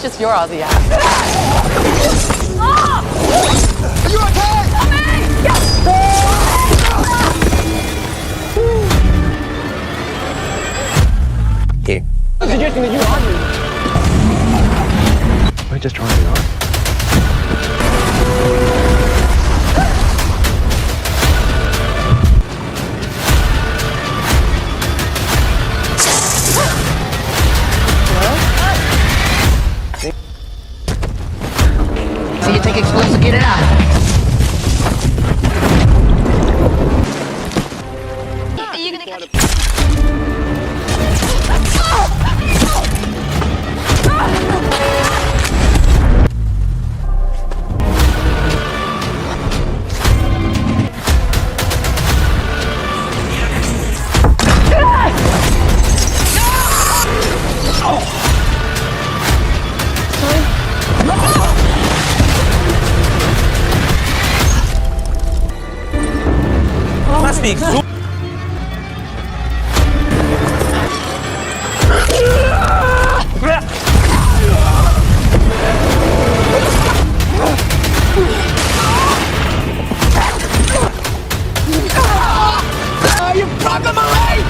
just your Aussie ass. Are you okay? Here. I'm suggesting that you argue. We're just trying to be honest. So you take explosive, get it out. Are you gonna catch? Must be exhausting. You broke my leg!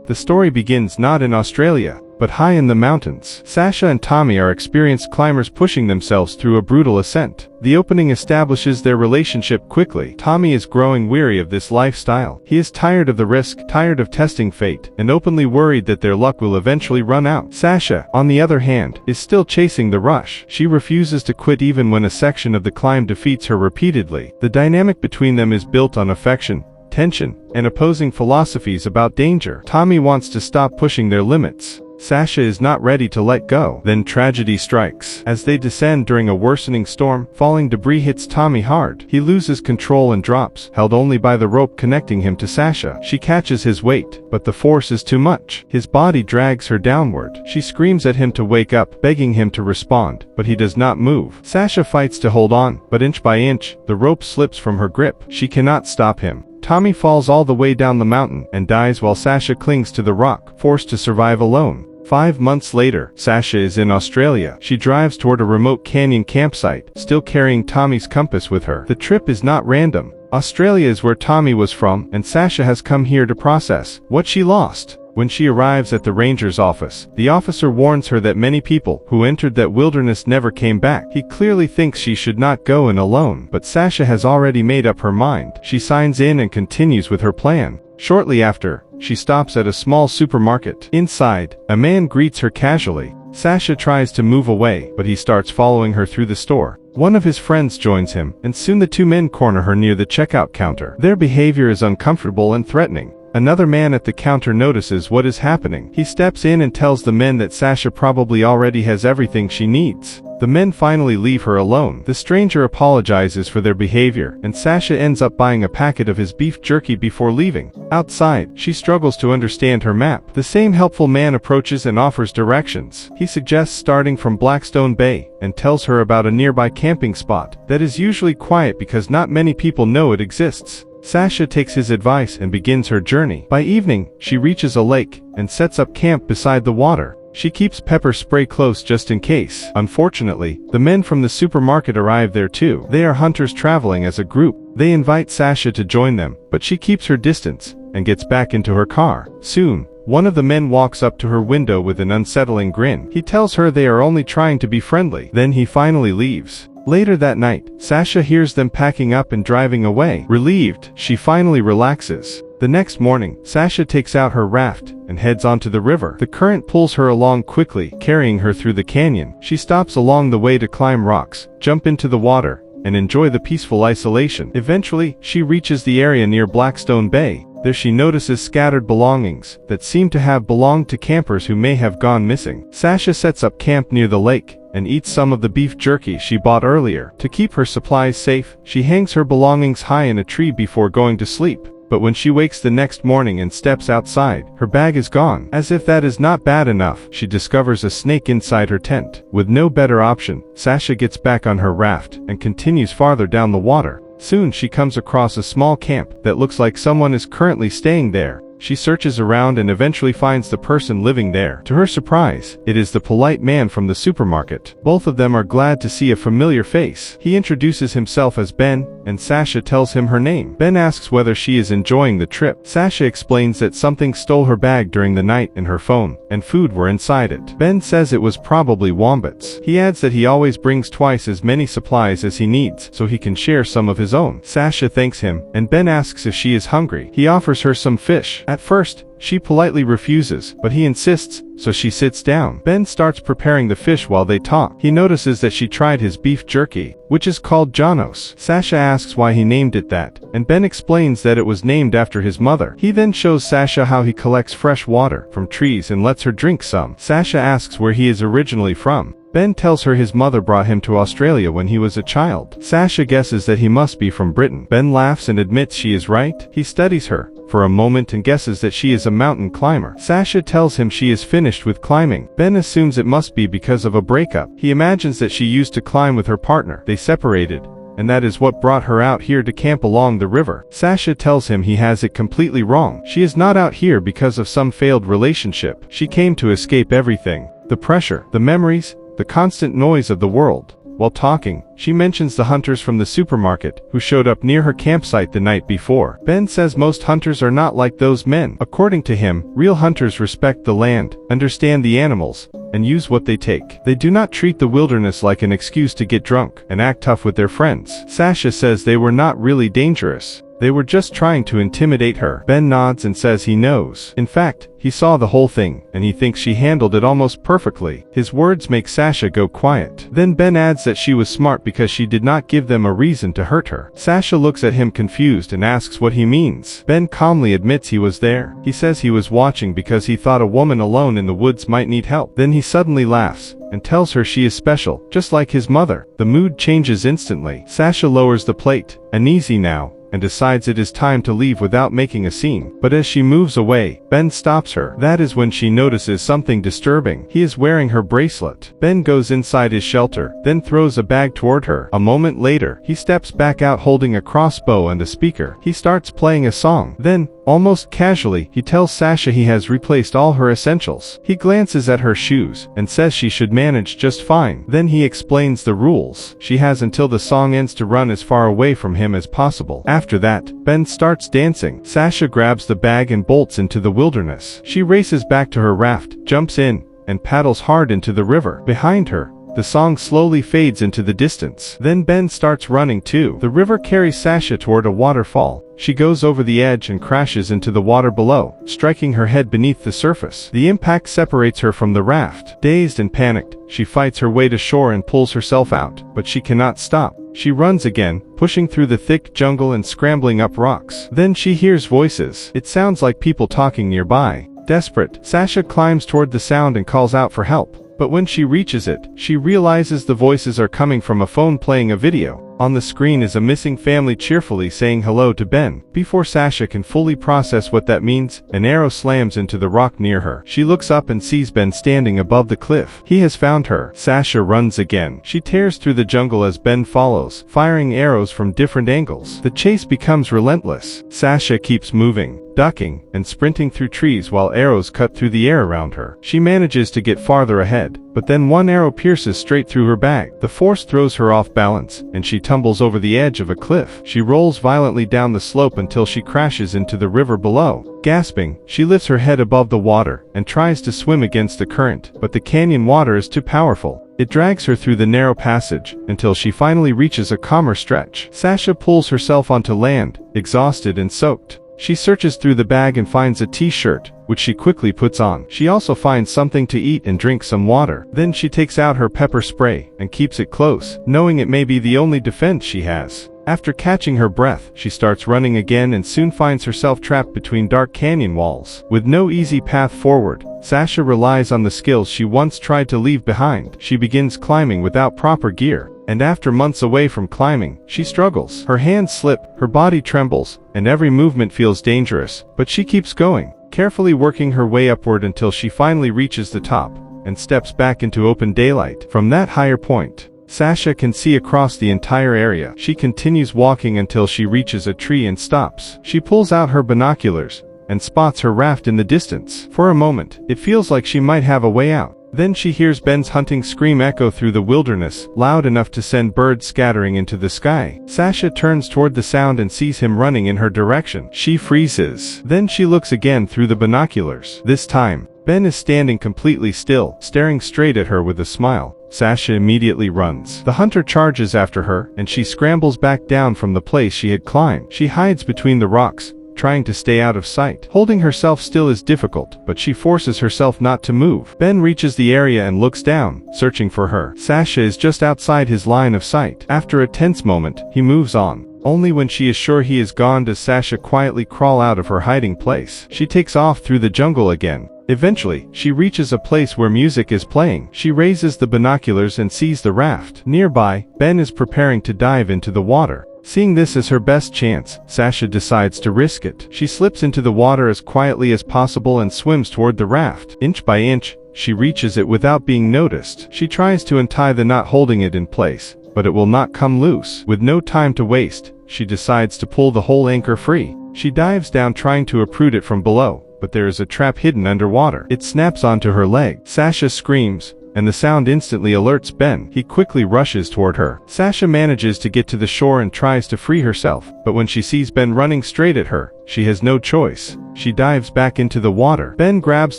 The story begins not in Australia, but high in the mountains. Sasha and Tommy are experienced climbers pushing themselves through a brutal ascent. The opening establishes their relationship quickly. Tommy is growing weary of this lifestyle. He is tired of the risk, tired of testing fate, and openly worried that their luck will eventually run out. Sasha, on the other hand, is still chasing the rush. She refuses to quit even when a section of the climb defeats her repeatedly. The dynamic between them is built on affection, tension, and opposing philosophies about danger. Tommy wants to stop pushing their limits. Sasha is not ready to let go. Then tragedy strikes. As they descend during a worsening storm, falling debris hits Tommy hard. He loses control and drops, held only by the rope connecting him to Sasha. She catches his weight, but the force is too much. His body drags her downward. She screams at him to wake up, begging him to respond, but he does not move. Sasha fights to hold on, but inch by inch, the rope slips from her grip. She cannot stop him. Tommy falls all the way down the mountain and dies while Sasha clings to the rock, forced to survive alone. 5 months later, Sasha is in Australia. She drives toward a remote canyon campsite, still carrying Tommy's compass with her. The trip is not random. Australia is where Tommy was from, and Sasha has come here to process what she lost. When she arrives at the ranger's office, the officer warns her that many people who entered that wilderness never came back. He clearly thinks she should not go in alone, but Sasha has already made up her mind. She signs in and continues with her plan. Shortly after, she stops at a small supermarket. Inside, a man greets her casually. Sasha tries to move away, but he starts following her through the store. One of his friends joins him, and soon the two men corner her near the checkout counter. Their behavior is uncomfortable and threatening. Another man at the counter notices what is happening. He steps in and tells the men that Sasha probably already has everything she needs. The men finally leave her alone. The stranger apologizes for their behavior, and Sasha ends up buying a packet of his beef jerky before leaving. Outside, she struggles to understand her map. The same helpful man approaches and offers directions. He suggests starting from Blackstone Bay, and tells her about a nearby camping spot that is usually quiet because not many people know it exists. Sasha takes his advice and begins her journey. By evening, she reaches a lake and sets up camp beside the water. She keeps pepper spray close just in case. Unfortunately, the men from the supermarket arrive there too. They are hunters traveling as a group. They invite Sasha to join them, but she keeps her distance and gets back into her car. Soon, one of the men walks up to her window with an unsettling grin. He tells her they are only trying to be friendly. Then he finally leaves. Later that night, Sasha hears them packing up and driving away. Relieved, she finally relaxes. The next morning, Sasha takes out her raft and heads onto the river. The current pulls her along quickly, carrying her through the canyon. She stops along the way to climb rocks, jump into the water, and enjoy the peaceful isolation. Eventually, she reaches the area near Blackstone Bay. There she notices scattered belongings that seem to have belonged to campers who may have gone missing. Sasha sets up camp near the lake and eats some of the beef jerky she bought earlier. To keep her supplies safe, she hangs her belongings high in a tree before going to sleep. But when she wakes the next morning and steps outside, her bag is gone. As if that is not bad enough, she discovers a snake inside her tent. With no better option, Sasha gets back on her raft and continues farther down the water. Soon she comes across a small camp that looks like someone is currently staying there. She searches around and eventually finds the person living there. To her surprise, it is the polite man from the supermarket. Both of them are glad to see a familiar face. He introduces himself as Ben, and Sasha tells him her name. Ben asks whether she is enjoying the trip. Sasha explains that something stole her bag during the night and her phone, and food were inside it. Ben says it was probably wombats. He adds that he always brings twice as many supplies as he needs, so he can share some of his own. Sasha thanks him, and Ben asks if she is hungry. He offers her some fish. At first, she politely refuses, but he insists, so she sits down. Ben starts preparing the fish while they talk. He notices that she tried his beef jerky, which is called Janos. Sasha asks why he named it that, and Ben explains that it was named after his mother. He then shows Sasha how he collects fresh water from trees and lets her drink some. Sasha asks where he is originally from. Ben tells her his mother brought him to Australia when he was a child. Sasha guesses that he must be from Britain. Ben laughs and admits she is right. He studies her for a moment and guesses that she is a mountain climber. Sasha tells him she is finished with climbing. Ben assumes it must be because of a breakup. He imagines that she used to climb with her partner. They separated, and that is what brought her out here to camp along the river. Sasha tells him he has it completely wrong. She is not out here because of some failed relationship. She came to escape everything. The pressure, the memories, the constant noise of the world. While talking, she mentions the hunters from the supermarket who showed up near her campsite the night before. Ben says most hunters are not like those men. According to him, real hunters respect the land, understand the animals, and use what they take. They do not treat the wilderness like an excuse to get drunk and act tough with their friends. Sasha says they were not really dangerous. They were just trying to intimidate her. Ben nods and says he knows. In fact, he saw the whole thing, and he thinks she handled it almost perfectly. His words make Sasha go quiet. Then Ben adds that she was smart because she did not give them a reason to hurt her. Sasha looks at him confused and asks what he means. Ben calmly admits he was there. He says he was watching because he thought a woman alone in the woods might need help. Then he suddenly laughs and tells her she is special, just like his mother. The mood changes instantly. Sasha lowers the plate, uneasy now, and decides it is time to leave without making a scene. But as she moves away, Ben stops her. That is when she notices something disturbing. He is wearing her bracelet. Ben goes inside his shelter, then throws a bag toward her. A moment later, he steps back out holding a crossbow and a speaker. He starts playing a song. Then, almost casually, he tells Sasha he has replaced all her essentials. He glances at her shoes and says she should manage just fine. Then he explains the rules. She has until the song ends to run as far away from him as possible. After that, Ben starts dancing. Sasha grabs the bag and bolts into the wilderness. She races back to her raft, jumps in, and paddles hard into the river. Behind her, the song slowly fades into the distance. Then Ben starts running too. The river carries Sasha toward a waterfall. She goes over the edge and crashes into the water below, striking her head beneath the surface. The impact separates her from the raft. Dazed and panicked, she fights her way to shore and pulls herself out, but she cannot stop. She runs again, pushing through the thick jungle and scrambling up rocks. Then she hears voices. It sounds like people talking nearby. Desperate, Sasha climbs toward the sound and calls out for help. But when she reaches it, she realizes the voices are coming from a phone playing a video. On the screen is a missing family cheerfully saying hello to Ben. Before Sasha can fully process what that means, an arrow slams into the rock near her. She looks up and sees Ben standing above the cliff. He has found her. Sasha runs again. She tears through the jungle as Ben follows, firing arrows from different angles. The chase becomes relentless. Sasha keeps moving, ducking, and sprinting through trees while arrows cut through the air around her. She manages to get farther ahead, but then one arrow pierces straight through her bag. The force throws her off balance, and she tumbles over the edge of a cliff. She rolls violently down the slope until she crashes into the river below. Gasping, she lifts her head above the water and tries to swim against the current, but the canyon water is too powerful. It drags her through the narrow passage until she finally reaches a calmer stretch. Sasha pulls herself onto land, exhausted and soaked. She searches through the bag and finds a t-shirt, which she quickly puts on. She also finds something to eat and drinks some water. Then she takes out her pepper spray and keeps it close, knowing it may be the only defense she has. After catching her breath, she starts running again and soon finds herself trapped between dark canyon walls. With no easy path forward, Sasha relies on the skills she once tried to leave behind. She begins climbing without proper gear, and after months away from climbing, she struggles. Her hands slip, her body trembles, and every movement feels dangerous, but she keeps going, carefully working her way upward until she finally reaches the top and steps back into open daylight. From that higher point, Sasha can see across the entire area. She continues walking until she reaches a tree and stops. She pulls out her binoculars and spots her raft in the distance. For a moment, it feels like she might have a way out. Then she hears Ben's hunting scream echo through the wilderness, loud enough to send birds scattering into the sky. Sasha turns toward the sound and sees him running in her direction. She freezes. Then she looks again through the binoculars. This time, Ben is standing completely still, staring straight at her with a smile. Sasha immediately runs. The hunter charges after her, and she scrambles back down from the place she had climbed. She hides between the rocks, trying to stay out of sight. Holding herself still is difficult, but she forces herself not to move. Ben reaches the area and looks down, searching for her. Sasha is just outside his line of sight. After a tense moment, he moves on. Only when she is sure he is gone does Sasha quietly crawl out of her hiding place. She takes off through the jungle again. Eventually, she reaches a place where music is playing. She raises the binoculars and sees the raft. Nearby, Ben is preparing to dive into the water. Seeing this as her best chance, Sasha decides to risk it. She slips into the water as quietly as possible and swims toward the raft. Inch by inch, she reaches it without being noticed. She tries to untie the knot holding it in place, but it will not come loose. With no time to waste, she decides to pull the whole anchor free. She dives down trying to uproot it from below, but there is a trap hidden underwater. It snaps onto her leg. Sasha screams, and the sound instantly alerts Ben. He quickly rushes toward her. Sasha manages to get to the shore and tries to free herself, but when she sees Ben running straight at her, she has no choice. She dives back into the water. Ben grabs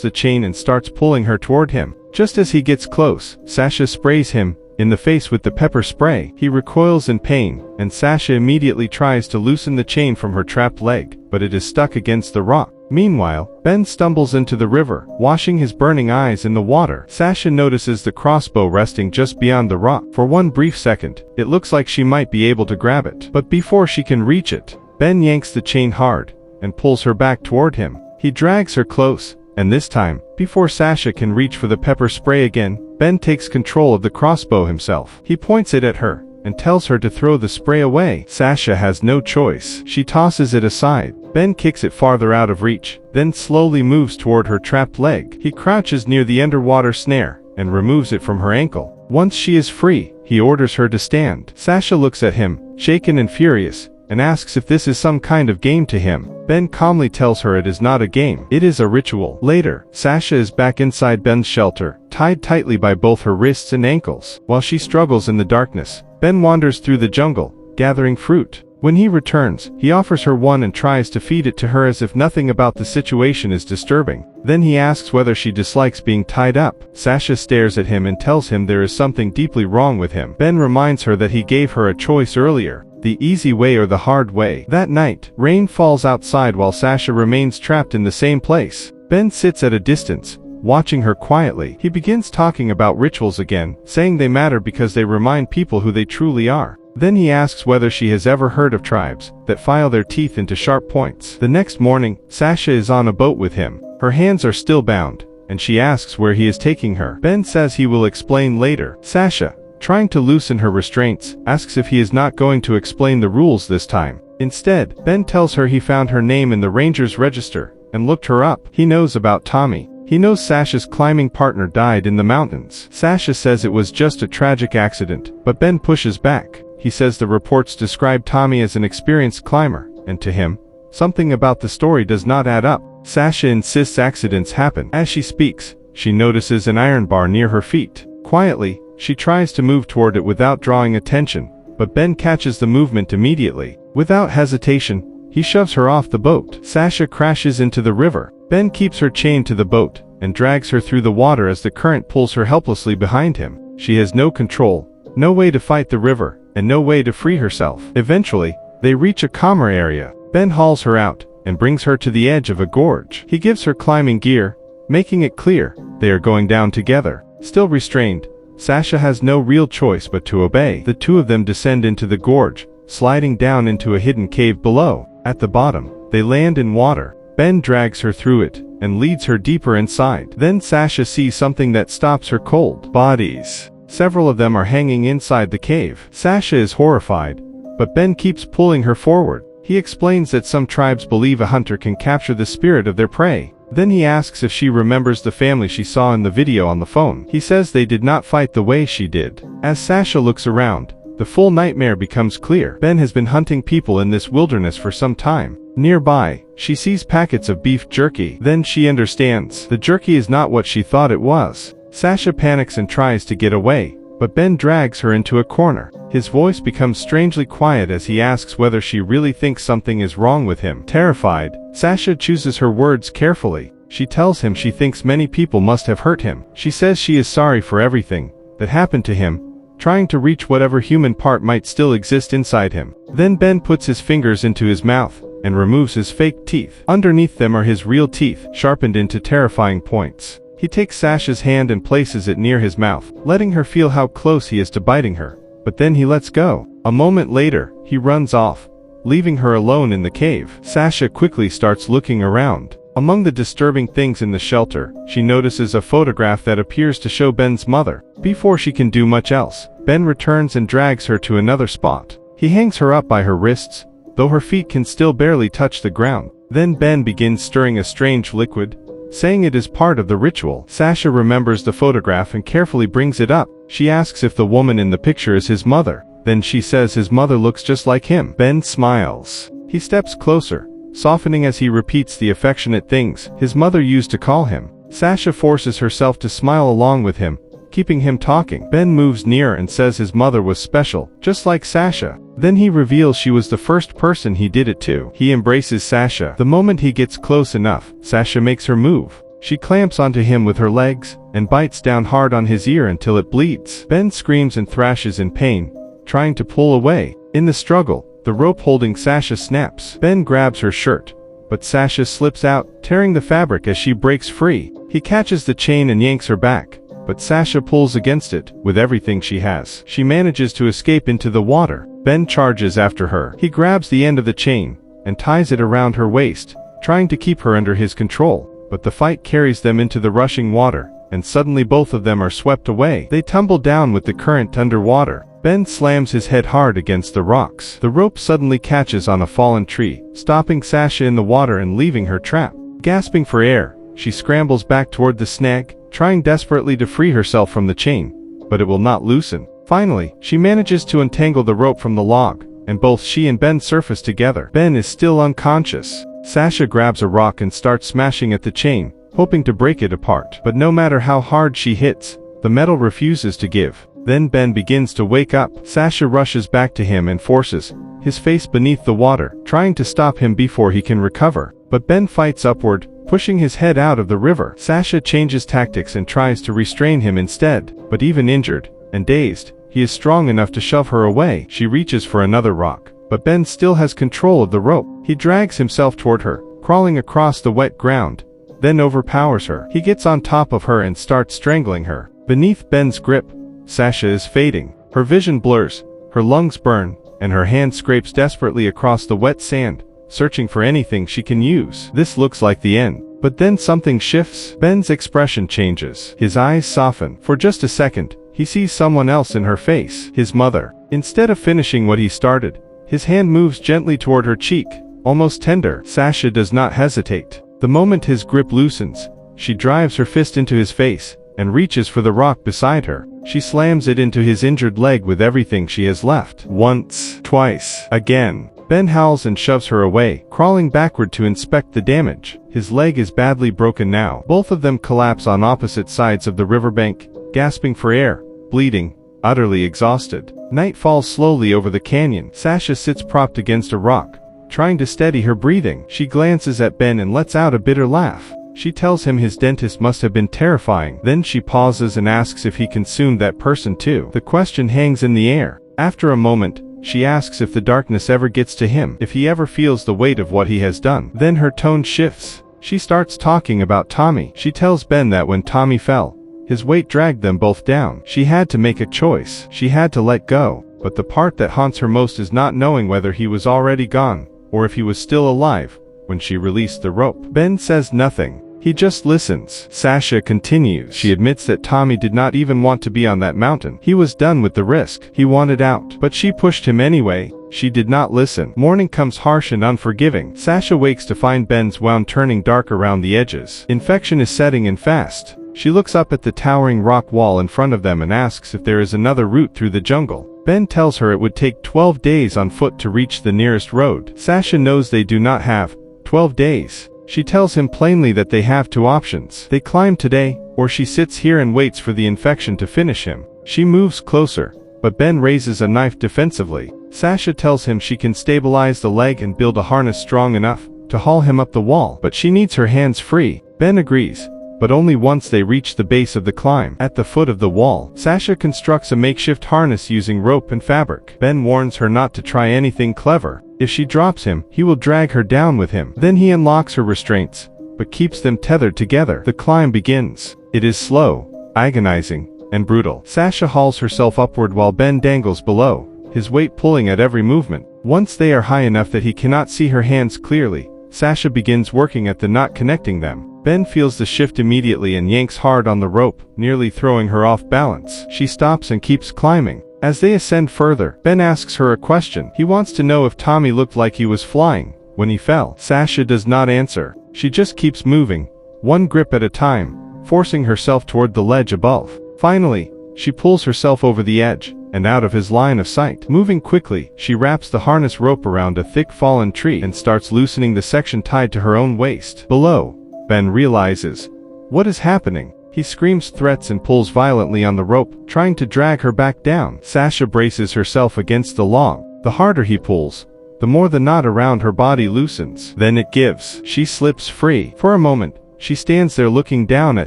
the chain and starts pulling her toward him. Just as he gets close, Sasha sprays him in the face with the pepper spray. He recoils in pain, and Sasha immediately tries to loosen the chain from her trapped leg, but it is stuck against the rock. Meanwhile, Ben stumbles into the river, washing his burning eyes in the water. Sasha notices the crossbow resting just beyond the rock. For one brief second, it looks like she might be able to grab it. But before she can reach it, Ben yanks the chain hard and pulls her back toward him. He drags her close, and this time, before Sasha can reach for the pepper spray again, Ben takes control of the crossbow himself. He points it at her and tells her to throw the spray away. Sasha has no choice. She tosses it aside. Ben kicks it farther out of reach, then slowly moves toward her trapped leg. He crouches near the underwater snare and removes it from her ankle. Once she is free, he orders her to stand. Sasha looks at him, shaken and furious, and asks if this is some kind of game to him. Ben calmly tells her it is not a game. It is a ritual. Later, Sasha is back inside Ben's shelter, tied tightly by both her wrists and ankles. While she struggles in the darkness, Ben wanders through the jungle, gathering fruit. When he returns, he offers her one and tries to feed it to her as if nothing about the situation is disturbing. Then he asks whether she dislikes being tied up. Sasha stares at him and tells him there is something deeply wrong with him. Ben reminds her that he gave her a choice earlier, the easy way or the hard way. That night, rain falls outside while Sasha remains trapped in the same place. Ben sits at a distance, watching her quietly. He begins talking about rituals again, saying they matter because they remind people who they truly are. Then he asks whether she has ever heard of tribes that file their teeth into sharp points. The next morning, Sasha is on a boat with him. Her hands are still bound, and she asks where he is taking her. Ben says he will explain later. Sasha, trying to loosen her restraints, asks if he is not going to explain the rules this time. Instead, Ben tells her he found her name in the ranger's register and looked her up. He knows about Tommy. He knows Sasha's climbing partner died in the mountains. Sasha says it was just a tragic accident, but Ben pushes back. He says the reports describe Tommy as an experienced climber, and to him, something about the story does not add up. Sasha insists accidents happen. As she speaks, she notices an iron bar near her feet. Quietly, she tries to move toward it without drawing attention, but Ben catches the movement immediately. Without hesitation, he shoves her off the boat. Sasha crashes into the river. Ben keeps her chained to the boat and drags her through the water as the current pulls her helplessly behind him. She has no control, no way to fight the river, and no way to free herself. Eventually, they reach a calmer area. Ben hauls her out, and brings her to the edge of a gorge. He gives her climbing gear, making it clear they are going down together. Still restrained, Sasha has no real choice but to obey. The two of them descend into the gorge, sliding down into a hidden cave below. At the bottom, they land in water. Ben drags her through it and leads her deeper inside. Then Sasha sees something that stops her cold. Bodies. Several of them are hanging inside the cave. Sasha is horrified, but Ben keeps pulling her forward. He explains that some tribes believe a hunter can capture the spirit of their prey. Then he asks if she remembers the family she saw in the video on the phone. He says they did not fight the way she did. As Sasha looks around, the full nightmare becomes clear. Ben has been hunting people in this wilderness for some time. Nearby, she sees packets of beef jerky. Then she understands the jerky is not what she thought it was. Sasha panics and tries to get away, but Ben drags her into a corner. His voice becomes strangely quiet as he asks whether she really thinks something is wrong with him. Terrified, Sasha chooses her words carefully. She tells him she thinks many people must have hurt him. She says she is sorry for everything that happened to him, trying to reach whatever human part might still exist inside him. Then Ben puts his fingers into his mouth and removes his fake teeth. Underneath them are his real teeth, sharpened into terrifying points. He takes Sasha's hand and places it near his mouth, letting her feel how close he is to biting her. But then he lets go. A moment later, he runs off, leaving her alone in the cave. Sasha quickly starts looking around. Among the disturbing things in the shelter, she notices a photograph that appears to show Ben's mother. Before she can do much else, Ben returns and drags her to another spot. He hangs her up by her wrists, though her feet can still barely touch the ground. Then Ben begins stirring a strange liquid, saying it is part of the ritual. Sasha remembers the photograph and carefully brings it up. She asks if the woman in the picture is his mother. Then she says his mother looks just like him. Ben smiles. He steps closer, softening as he repeats the affectionate things his mother used to call him. Sasha forces herself to smile along with him, keeping him talking. Ben moves near and says his mother was special, just like Sasha. Then he reveals she was the first person he did it to. He embraces Sasha. The moment he gets close enough, Sasha makes her move. She clamps onto him with her legs and bites down hard on his ear until it bleeds. Ben screams and thrashes in pain, trying to pull away. In the struggle, the rope holding Sasha snaps. Ben grabs her shirt, but Sasha slips out, tearing the fabric as she breaks free. He catches the chain and yanks her back, but Sasha pulls against it with everything she has. She manages to escape into the water. Ben charges after her. He grabs the end of the chain and ties it around her waist, trying to keep her under his control. But the fight carries them into the rushing water, and suddenly both of them are swept away. They tumble down with the current underwater. Ben slams his head hard against the rocks. The rope suddenly catches on a fallen tree, stopping Sasha in the water and leaving her trapped. Gasping for air, she scrambles back toward the snag, trying desperately to free herself from the chain, but it will not loosen. Finally, she manages to untangle the rope from the log, and both she and Ben surface together. Ben is still unconscious. Sasha grabs a rock and starts smashing at the chain, hoping to break it apart. But no matter how hard she hits, the metal refuses to give. Then Ben begins to wake up. Sasha rushes back to him and forces his face beneath the water, trying to stop him before he can recover. But Ben fights upward, pushing his head out of the river. Sasha changes tactics and tries to restrain him instead, but even injured and dazed, he is strong enough to shove her away. She reaches for another rock, but Ben still has control of the rope. He drags himself toward her, crawling across the wet ground, then overpowers her. He gets on top of her and starts strangling her. Beneath Ben's grip, Sasha is fading. Her vision blurs, her lungs burn, and her hand scrapes desperately across the wet sand, searching for anything she can use. This looks like the end. But then something shifts. Ben's expression changes. His eyes soften. For just a second, he sees someone else in her face. His mother. Instead of finishing what he started, his hand moves gently toward her cheek, almost tender. Sasha does not hesitate. The moment his grip loosens, she drives her fist into his face and reaches for the rock beside her. She slams it into his injured leg with everything she has left. Once, twice, again. Ben howls and shoves her away, crawling backward to inspect the damage. His leg is badly broken now. Both of them collapse on opposite sides of the riverbank, gasping for air, bleeding, utterly exhausted. Night falls slowly over the canyon. Sasha sits propped against a rock, trying to steady her breathing. She glances at Ben and lets out a bitter laugh. She tells him his dentist must have been terrifying. Then she pauses and asks if he consumed that person too. The question hangs in the air. After a moment, She asks if the darkness ever gets to him, if he ever feels the weight of what he has done. Then her tone shifts. She starts talking about Tommy. She tells Ben that when Tommy fell, his weight dragged them both down. She had to make a choice. She had to let go. But the part that haunts her most is not knowing whether he was already gone, or if he was still alive, when she released the rope. Ben says nothing. He just listens. Sasha continues. She admits that Tommy did not even want to be on that mountain. He was done with the risk. He wanted out. But she pushed him anyway. She did not listen. Morning comes harsh and unforgiving. Sasha wakes to find Ben's wound turning dark around the edges. Infection is setting in fast. She looks up at the towering rock wall in front of them and asks if there is another route through the jungle. Ben tells her it would take 12 days on foot to reach the nearest road. Sasha knows they do not have 12 days. She tells him plainly that they have two options. They climb today, or she sits here and waits for the infection to finish him. She moves closer, but Ben raises a knife defensively. Sasha tells him she can stabilize the leg and build a harness strong enough to haul him up the wall, but she needs her hands free. Ben agrees, but only once they reach the base of the climb. At the foot of the wall, Sasha constructs a makeshift harness using rope and fabric. Ben warns her not to try anything clever. If she drops him, he will drag her down with him. Then he unlocks her restraints, but keeps them tethered together. The climb begins. It is slow, agonizing, and brutal. Sasha hauls herself upward while Ben dangles below, his weight pulling at every movement. Once they are high enough that he cannot see her hands clearly, Sasha begins working at the knot connecting them. Ben feels the shift immediately and yanks hard on the rope, nearly throwing her off balance. She stops and keeps climbing. As they ascend further, Ben asks her a question. He wants to know if Tommy looked like he was flying when he fell. Sasha does not answer. She just keeps moving, one grip at a time, forcing herself toward the ledge above. Finally, she pulls herself over the edge and out of his line of sight. Moving quickly, she wraps the harness rope around a thick fallen tree and starts loosening the section tied to her own waist. Below, Ben realizes what is happening. He screams threats and pulls violently on the rope, trying to drag her back down. Sasha braces herself against the log. The harder he pulls, the more the knot around her body loosens. Then it gives. She slips free. For a moment, she stands there looking down at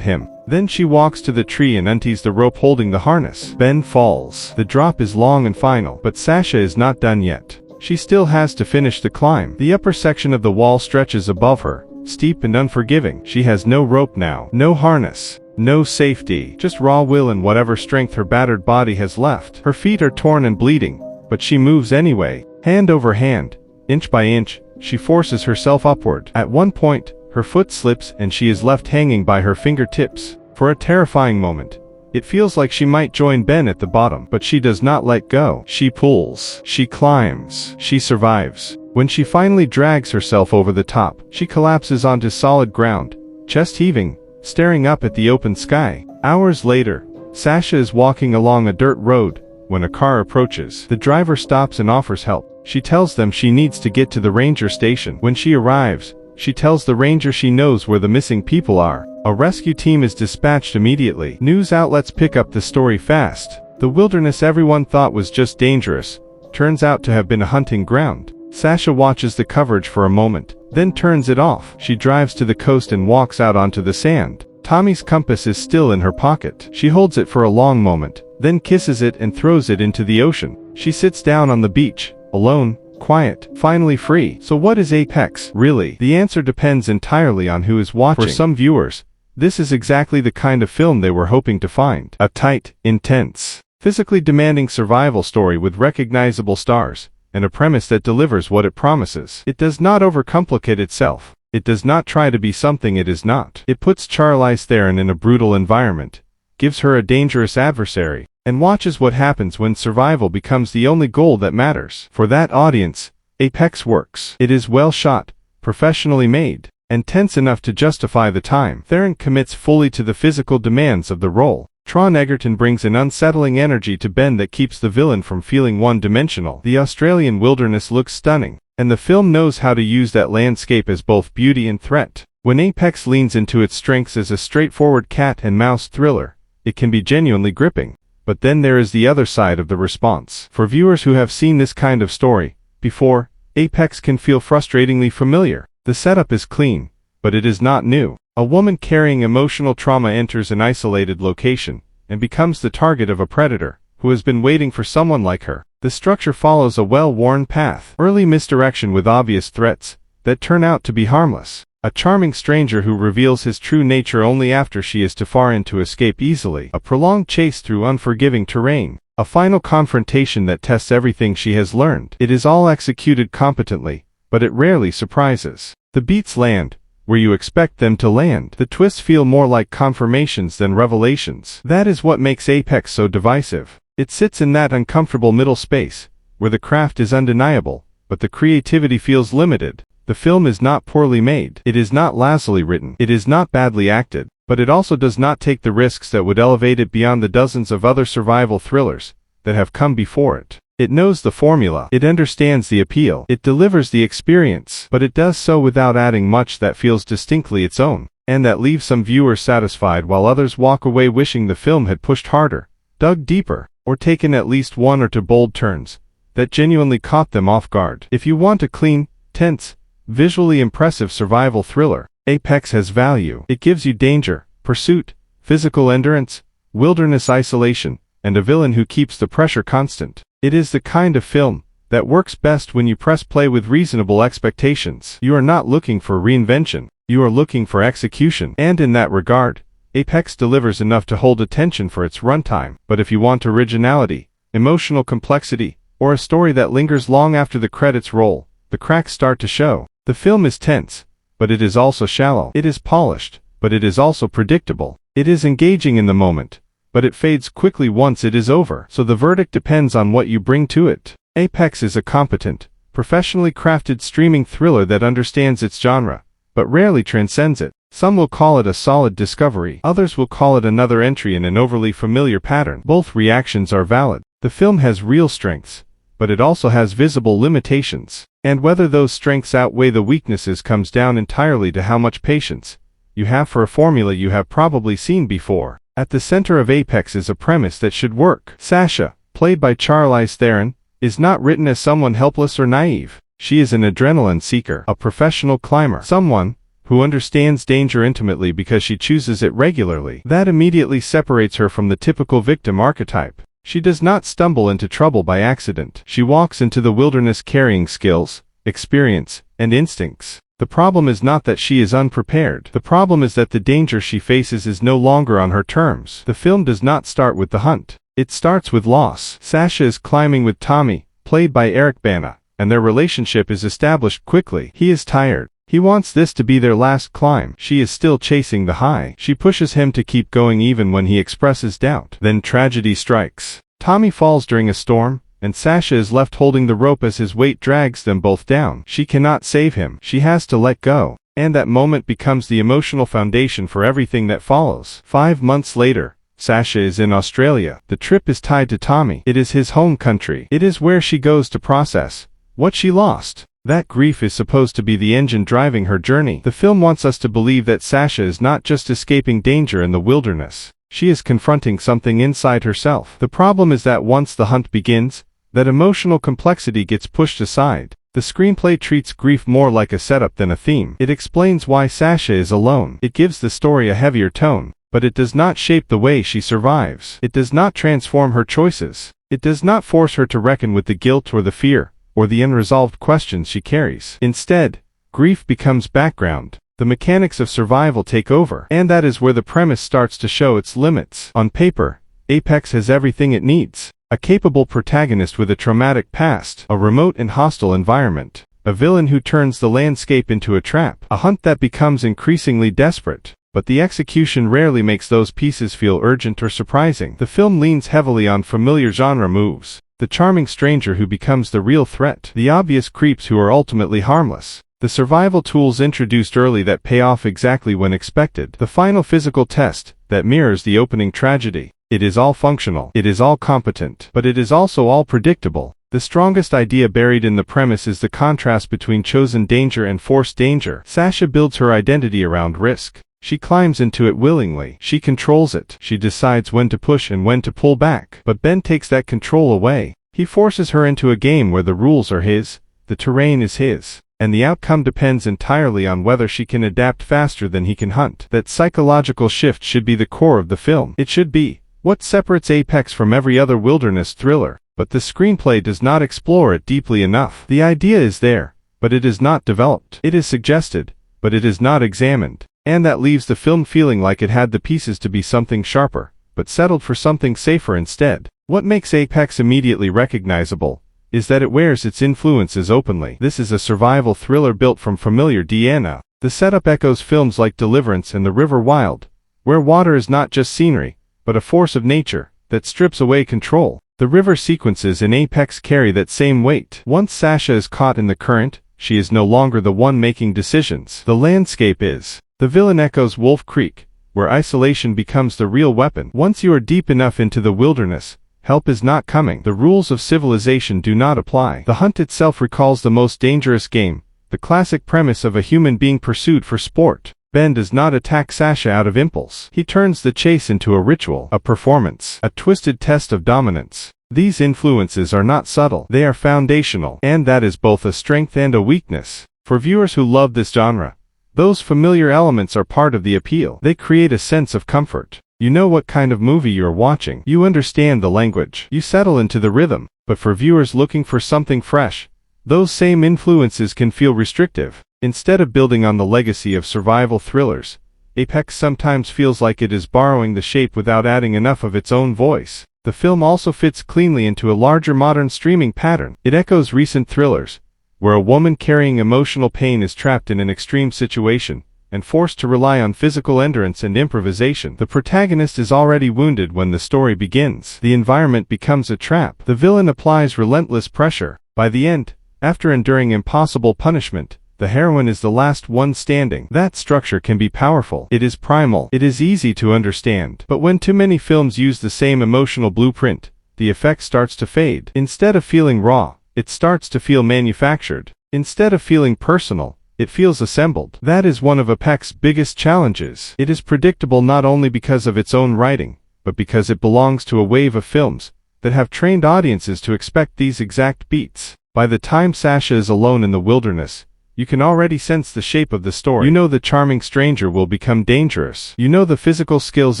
him. Then she walks to the tree and unties the rope holding the harness. Ben falls. The drop is long and final, but Sasha is not done yet. She still has to finish the climb. The upper section of the wall stretches above her, steep and unforgiving. She has no rope now, no harness, no safety, just raw will and whatever strength her battered body has left. Her feet are torn and bleeding, but she moves anyway. Hand over hand, inch by inch, she forces herself upward. At one point, her foot slips and she is left hanging by her fingertips. For a terrifying moment, it feels like she might join Ben at the bottom, but she does not let go. She pulls, she climbs, she survives. When she finally drags herself over the top, she collapses onto solid ground, chest heaving, staring up at the open sky. Hours later, Sasha is walking along a dirt road when a car approaches. The driver stops and offers help. She tells them she needs to get to the ranger station. When she arrives, she tells the ranger she knows where the missing people are. A rescue team is dispatched immediately. News outlets pick up the story fast. The wilderness everyone thought was just dangerous turns out to have been a hunting ground. Sasha watches the coverage for a moment, then turns it off. She drives to the coast and walks out onto the sand. Tommy's compass is still in her pocket. She holds it for a long moment, then kisses it and throws it into the ocean. She sits down on the beach, alone, quiet, finally free. So what is Apex, really? The answer depends entirely on who is watching. For some viewers, this is exactly the kind of film they were hoping to find. A tight, intense, physically demanding survival story with recognizable stars, and a premise that delivers what it promises. It does not overcomplicate itself. It does not try to be something it is not. It puts Charlize Theron in a brutal environment, gives her a dangerous adversary, and watches what happens when survival becomes the only goal that matters. For that audience, Apex works. It is well shot, professionally made, and tense enough to justify the time. Theron commits fully to the physical demands of the role. Taron Egerton brings an unsettling energy to Ben that keeps the villain from feeling one-dimensional. The Australian wilderness looks stunning, and the film knows how to use that landscape as both beauty and threat. When Apex leans into its strengths as a straightforward cat and mouse thriller, it can be genuinely gripping. But then there is the other side of the response. For viewers who have seen this kind of story before, Apex can feel frustratingly familiar. The setup is clean, but it is not new. A woman carrying emotional trauma enters an isolated location and becomes the target of a predator who has been waiting for someone like her. The structure follows a well-worn path. Early misdirection with obvious threats that turn out to be harmless. A charming stranger who reveals his true nature only after she is too far in to escape easily. A prolonged chase through unforgiving terrain. A final confrontation that tests everything she has learned. It is all executed competently, but it rarely surprises. The beats land where you expect them to land. The twists feel more like confirmations than revelations. That is what makes Apex so divisive. It sits in that uncomfortable middle space, where the craft is undeniable, but the creativity feels limited. The film is not poorly made. It is not lazily written. It is not badly acted, but it also does not take the risks that would elevate it beyond the dozens of other survival thrillers that have come before it. It knows the formula. It understands the appeal. It delivers the experience, but it does so without adding much that feels distinctly its own, and that leaves some viewers satisfied while others walk away wishing the film had pushed harder, dug deeper, or taken at least one or two bold turns that genuinely caught them off guard. If you want a clean, tense, visually impressive survival thriller, Apex has value. It gives you danger, pursuit, physical endurance, wilderness isolation, and a villain who keeps the pressure constant. It is the kind of film that works best when you press play with reasonable expectations. You are not looking for reinvention, you are looking for execution. And in that regard, Apex delivers enough to hold attention for its runtime. But if you want originality, emotional complexity, or a story that lingers long after the credits roll, the cracks start to show. The film is tense, but it is also shallow. It is polished, but it is also predictable. It is engaging in the moment, but it fades quickly once it is over. So the verdict depends on what you bring to it. Apex is a competent, professionally crafted streaming thriller that understands its genre, but rarely transcends it. Some will call it a solid discovery. Others will call it another entry in an overly familiar pattern. Both reactions are valid. The film has real strengths, but it also has visible limitations. And whether those strengths outweigh the weaknesses comes down entirely to how much patience you have for a formula you have probably seen before. At the center of Apex is a premise that should work. Sasha, played by Charlize Theron, is not written as someone helpless or naive. She is an adrenaline seeker, a professional climber, someone who understands danger intimately because she chooses it regularly. That immediately separates her from the typical victim archetype. She does not stumble into trouble by accident. She walks into the wilderness carrying skills, experience, and instincts. The problem is not that she is unprepared. The problem is that the danger she faces is no longer on her terms. The film does not start with the hunt. It starts with loss. Sasha is climbing with Tommy, played by Eric Bana, and their relationship is established quickly. He is tired. He wants this to be their last climb. She is still chasing the high. She pushes him to keep going even when he expresses doubt. Then tragedy strikes. Tommy falls during a storm, and Sasha is left holding the rope as his weight drags them both down. She cannot save him. She has to let go. And that moment becomes the emotional foundation for everything that follows. 5 months later, Sasha is in Australia. The trip is tied to Tommy. It is his home country. It is where she goes to process what she lost. That grief is supposed to be the engine driving her journey. The film wants us to believe that Sasha is not just escaping danger in the wilderness. She is confronting something inside herself. The problem is that once the hunt begins, that emotional complexity gets pushed aside. The screenplay treats grief more like a setup than a theme. It explains why Sasha is alone. It gives the story a heavier tone, but it does not shape the way she survives. It does not transform her choices. It does not force her to reckon with the guilt or the fear, or the unresolved questions she carries. Instead, grief becomes background. The mechanics of survival take over, and that is where the premise starts to show its limits. On paper, Apex has everything it needs. A capable protagonist with a traumatic past, a remote and hostile environment, a villain who turns the landscape into a trap, a hunt that becomes increasingly desperate. But the execution rarely makes those pieces feel urgent or surprising. The film leans heavily on familiar genre moves. The charming stranger who becomes the real threat. The obvious creeps who are ultimately harmless. The survival tools introduced early that pay off exactly when expected. The final physical test that mirrors the opening tragedy. It is all functional. It is all competent. But it is also all predictable. The strongest idea buried in the premise is the contrast between chosen danger and forced danger. Sasha builds her identity around risk. She climbs into it willingly. She controls it. She decides when to push and when to pull back. But Ben takes that control away. He forces her into a game where the rules are his, the terrain is his, and the outcome depends entirely on whether she can adapt faster than he can hunt. That psychological shift should be the core of the film. It should be what separates Apex from every other wilderness thriller. but the screenplay does not explore it deeply enough. The idea is there, but it is not developed. It is suggested, but it is not examined. And that leaves the film feeling like it had the pieces to be something sharper, but settled for something safer instead. What makes Apex immediately recognizable is that it wears its influences openly. This is a survival thriller built from familiar DNA. The setup echoes films like Deliverance and The River Wild, where water is not just scenery, but a force of nature that strips away control. The river sequences in Apex carry that same weight. Once Sasha is caught in the current, she is no longer the one making decisions. The landscape is. The villain echoes Wolf Creek, where isolation becomes the real weapon. Once you are deep enough into the wilderness, help is not coming. The rules of civilization do not apply. The hunt itself recalls the most dangerous game, the classic premise of a human being pursued for sport. Ben does not attack Sasha out of impulse. He turns the chase into a ritual, a performance, a twisted test of dominance. These influences are not subtle. They are foundational, and that is both a strength and a weakness. For viewers who love this genre, those familiar elements are part of the appeal. They create a sense of comfort. You know what kind of movie you are watching. You understand the language. You settle into the rhythm. But for viewers looking for something fresh, those same influences can feel restrictive. Instead of building on the legacy of survival thrillers, Apex sometimes feels like it is borrowing the shape without adding enough of its own voice. The film also fits cleanly into a larger modern streaming pattern. It echoes recent thrillers, where a woman carrying emotional pain is trapped in an extreme situation and forced to rely on physical endurance and improvisation. The protagonist is already wounded when the story begins. The environment becomes a trap. The villain applies relentless pressure. By the end, after enduring impossible punishment, the heroine is the last one standing. That structure can be powerful. It is primal. It is easy to understand. But when too many films use the same emotional blueprint, the effect starts to fade. Instead of feeling raw, it starts to feel manufactured. Instead of feeling personal, it feels assembled. That is one of Apex's biggest challenges. It is predictable not only because of its own writing, but because it belongs to a wave of films that have trained audiences to expect these exact beats. By the time Sasha is alone in the wilderness, you can already sense the shape of the story. You know the charming stranger will become dangerous. You know the physical skills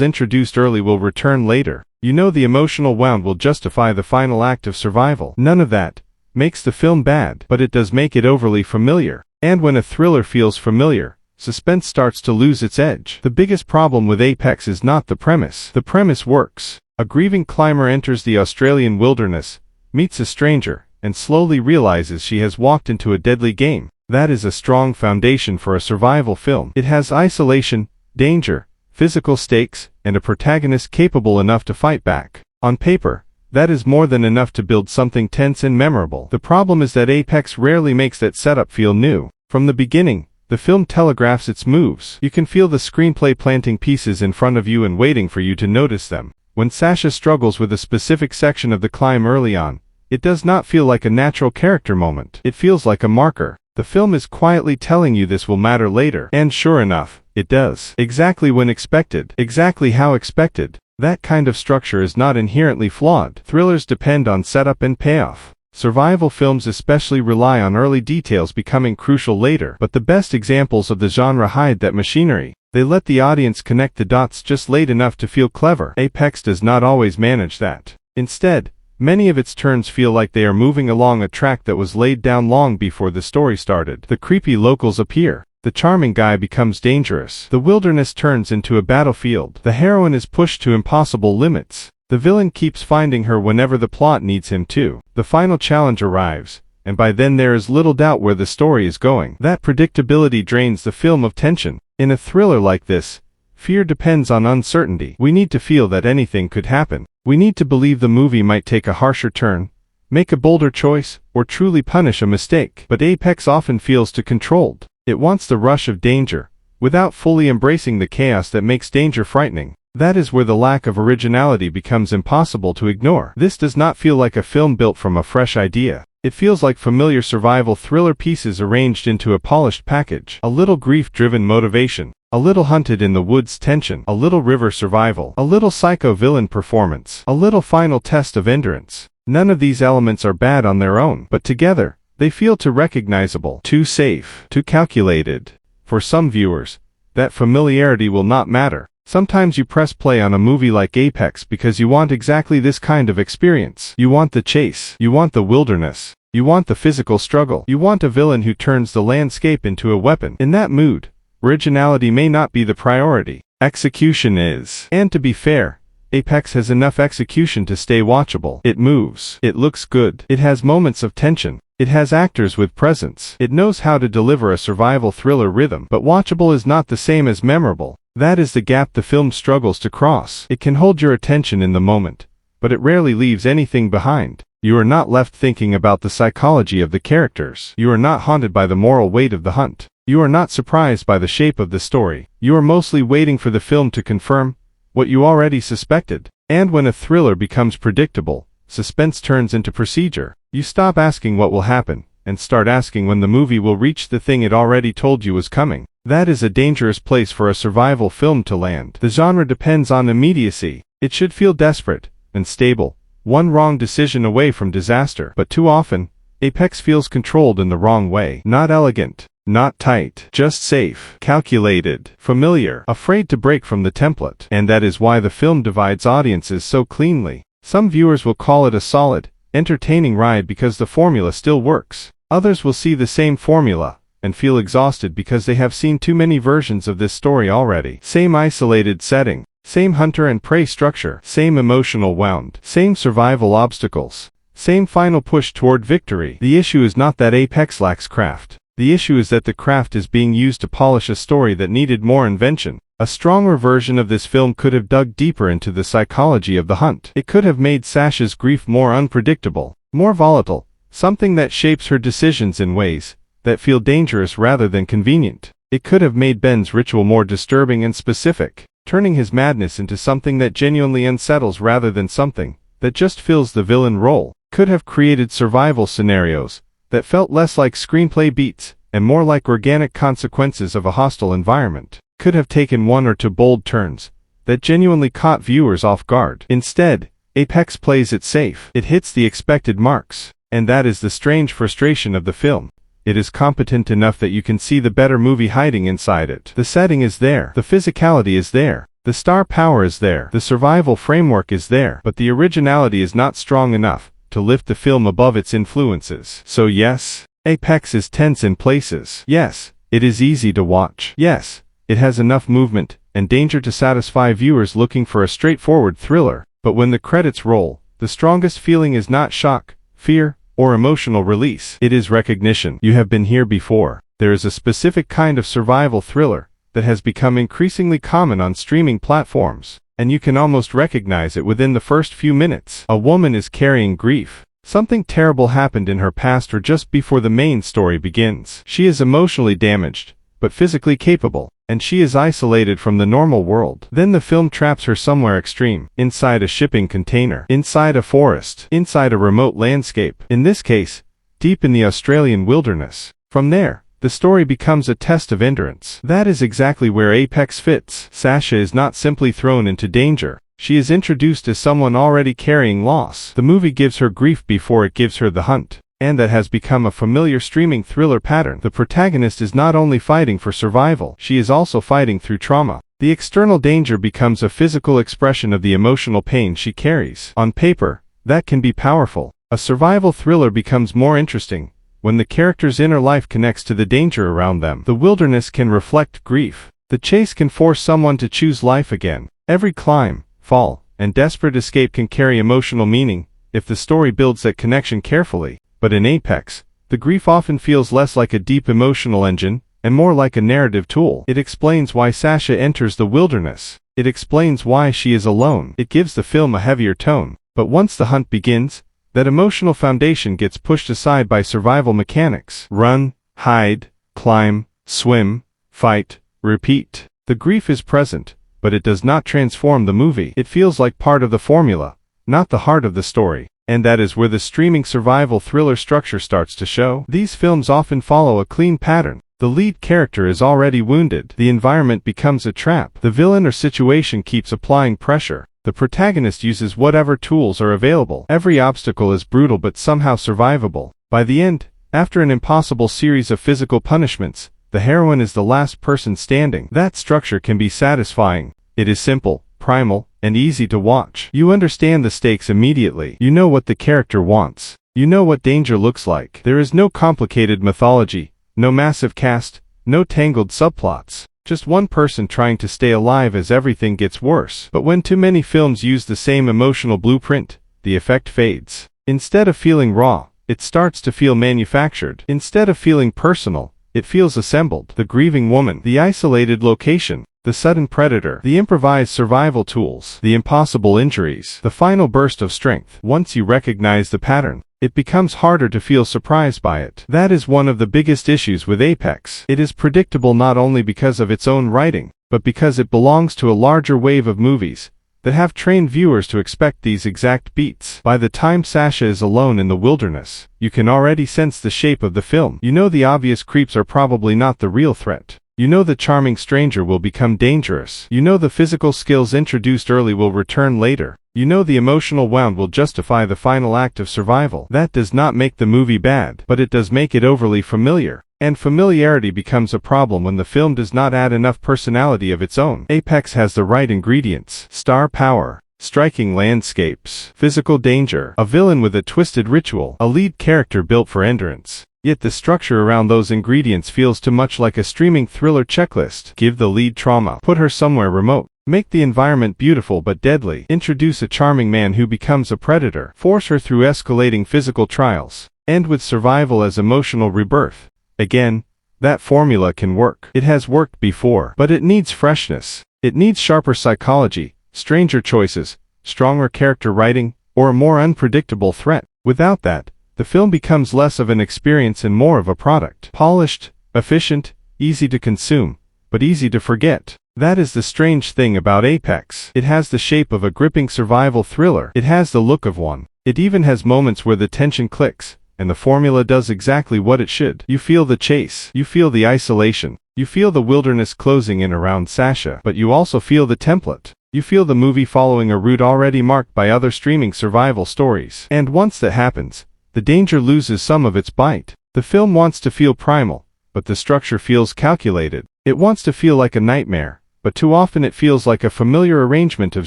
introduced early will return later. You know the emotional wound will justify the final act of survival. None of that makes the film bad, but it does make it overly familiar. And when a thriller feels familiar, suspense starts to lose its edge. The biggest problem with Apex is not the premise. The premise works. A grieving climber enters the Australian wilderness, meets a stranger, and slowly realizes she has walked into a deadly game. That is a strong foundation for a survival film. It has isolation, danger, physical stakes, and a protagonist capable enough to fight back. On paper, that is more than enough to build something tense and memorable. The problem is that Apex rarely makes that setup feel new. From the beginning, the film telegraphs its moves. You can feel the screenplay planting pieces in front of you and waiting for you to notice them. When Sasha struggles with a specific section of the climb early on, it does not feel like a natural character moment. It feels like a marker. The film is quietly telling you this will matter later. And sure enough, it does. Exactly when expected. Exactly how expected. That kind of structure is not inherently flawed. Thrillers depend on setup and payoff. Survival films especially rely on early details becoming crucial later. But the best examples of the genre hide that machinery. They let the audience connect the dots just late enough to feel clever. Apex does not always manage that. Instead, many of its turns feel like they are moving along a track that was laid down long before the story started. The creepy locals appear. The charming guy becomes dangerous. The wilderness turns into a battlefield. The heroine is pushed to impossible limits. The villain keeps finding her whenever the plot needs him to. The final challenge arrives, and by then there is little doubt where the story is going. That predictability drains the film of tension. In a thriller like this, fear depends on uncertainty. We need to feel that anything could happen. We need to believe the movie might take a harsher turn, make a bolder choice, or truly punish a mistake. But Apex often feels too controlled. It wants the rush of danger, without fully embracing the chaos that makes danger frightening. That is where the lack of originality becomes impossible to ignore. This does not feel like a film built from a fresh idea. It feels like familiar survival thriller pieces arranged into a polished package. A little grief-driven motivation, a little hunted in the woods tension, a little river survival, a little psycho villain performance, a little final test of endurance. None of these elements are bad on their own, but together, they feel too recognizable, too safe, too calculated. For some viewers, that familiarity will not matter. Sometimes you press play on a movie like Apex because you want exactly this kind of experience. You want the chase. You want the wilderness. You want the physical struggle. You want a villain who turns the landscape into a weapon. In that mood, originality may not be the priority. Execution is. And to be fair, Apex has enough execution to stay watchable. It moves. It looks good. It has moments of tension. It has actors with presence. It knows how to deliver a survival thriller rhythm. But watchable is not the same as memorable. That is the gap the film struggles to cross. It can hold your attention in the moment, but it rarely leaves anything behind. You are not left thinking about the psychology of the characters. You are not haunted by the moral weight of the hunt. You are not surprised by the shape of the story. You are mostly waiting for the film to confirm what you already suspected. And when a thriller becomes predictable, suspense turns into procedure. You stop asking what will happen, and start asking when the movie will reach the thing it already told you was coming. That is a dangerous place for a survival film to land. The genre depends on immediacy. It should feel desperate and stable, one wrong decision away from disaster. But too often, Apex feels controlled in the wrong way. Not elegant, not tight, just safe, calculated, familiar, afraid to break from the template. And that is why the film divides audiences so cleanly. Some viewers will call it a solid, entertaining ride because the formula still works. Others will see the same formula and feel exhausted because they have seen too many versions of this story already. Same isolated setting, same hunter and prey structure, same emotional wound, same survival obstacles, same final push toward victory. The issue is not that Apex lacks craft. The issue is that the craft is being used to polish a story that needed more invention. A stronger version of this film could have dug deeper into the psychology of the hunt. It could have made Sasha's grief more unpredictable, more volatile, something that shapes her decisions in ways that feel dangerous rather than convenient. It could have made Ben's ritual more disturbing and specific, turning his madness into something that genuinely unsettles rather than something that just fills the villain role. Could have created survival scenarios that felt less like screenplay beats and more like organic consequences of a hostile environment. Could have taken one or two bold turns that genuinely caught viewers off guard. Instead, Apex plays it safe. It hits the expected marks. And that is the strange frustration of the film. It is competent enough that you can see the better movie hiding inside it. The setting is there. The physicality is there. The star power is there. The survival framework is there. But the originality is not strong enough to lift the film above its influences. So yes, Apex is tense in places. Yes, it is easy to watch. Yes, it has enough movement and danger to satisfy viewers looking for a straightforward thriller. But when the credits roll, the strongest feeling is not shock, fear, or emotional release. It is recognition. You have been here before. There is a specific kind of survival thriller that has become increasingly common on streaming platforms, and you can almost recognize it within the first few minutes. A woman is carrying grief. Something terrible happened in her past or just before the main story begins. She is emotionally damaged, but physically capable, and she is isolated from the normal world. Then the film traps her somewhere extreme, inside a shipping container, inside a forest, inside a remote landscape, in this case, deep in the Australian wilderness. From there, the story becomes a test of endurance. That is exactly where Apex fits. Sasha is not simply thrown into danger. She is introduced as someone already carrying loss. The movie gives her grief before it gives her the hunt. And that has become a familiar streaming thriller pattern. The protagonist is not only fighting for survival, she is also fighting through trauma. The external danger becomes a physical expression of the emotional pain she carries. On paper, that can be powerful. A survival thriller becomes more interesting when the character's inner life connects to the danger around them. The wilderness can reflect grief. The chase can force someone to choose life again. Every climb, fall, and desperate escape can carry emotional meaning if the story builds that connection carefully. But in Apex, the grief often feels less like a deep emotional engine, and more like a narrative tool. It explains why Sasha enters the wilderness. It explains why she is alone. It gives the film a heavier tone. But once the hunt begins, that emotional foundation gets pushed aside by survival mechanics. Run, hide, climb, swim, fight, repeat. The grief is present, but it does not transform the movie. It feels like part of the formula, not the heart of the story. And that is where the streaming survival thriller structure starts to show. These films often follow a clean pattern. The lead character is already wounded. The environment becomes a trap. The villain or situation keeps applying pressure. The protagonist uses whatever tools are available. Every obstacle is brutal but somehow survivable. By the end, after an impossible series of physical punishments, the heroine is the last person standing. That structure can be satisfying, It is simple, primal, and easy to watch. You understand the stakes immediately. You know what the character wants. You know what danger looks like. There is no complicated mythology, no massive cast, no tangled subplots. Just one person trying to stay alive as everything gets worse. But when too many films use the same emotional blueprint, the effect fades. Instead of feeling raw, it starts to feel manufactured. Instead of feeling personal, it feels assembled. The grieving woman, the isolated location, the sudden predator, the improvised survival tools, the impossible injuries, the final burst of strength. Once you recognize the pattern, it becomes harder to feel surprised by it. That is one of the biggest issues with Apex. It is predictable not only because of its own writing, but because it belongs to a larger wave of movies that have trained viewers to expect these exact beats. By the time Sasha is alone in the wilderness, you can already sense the shape of the film. You know the obvious creeps are probably not the real threat. You know the charming stranger will become dangerous. You know the physical skills introduced early will return later. You know the emotional wound will justify the final act of survival. That does not make the movie bad, but it does make it overly familiar. And familiarity becomes a problem when the film does not add enough personality of its own. Apex has the right ingredients: star power, striking landscapes, physical danger, a villain with a twisted ritual, a lead character built for endurance. Yet the structure around those ingredients feels too much like a streaming thriller checklist. Give the lead trauma. Put her somewhere remote. Make the environment beautiful but deadly. Introduce a charming man who becomes a predator. Force her through escalating physical trials. End with survival as emotional rebirth. Again, that formula can work. It has worked before, but it needs freshness. It needs sharper psychology, stranger choices, stronger character writing, or a more unpredictable threat. Without that, the film becomes less of an experience and more of a product. Polished, efficient, easy to consume, but easy to forget. That is the strange thing about Apex. It has the shape of a gripping survival thriller. It has the look of one. It even has moments where the tension clicks, and the formula does exactly what it should. You feel the chase. You feel the isolation. You feel the wilderness closing in around Sasha. But you also feel the template. You feel the movie following a route already marked by other streaming survival stories. And once that happens, the danger loses some of its bite. The film wants to feel primal, but the structure feels calculated. It wants to feel like a nightmare, but too often it feels like a familiar arrangement of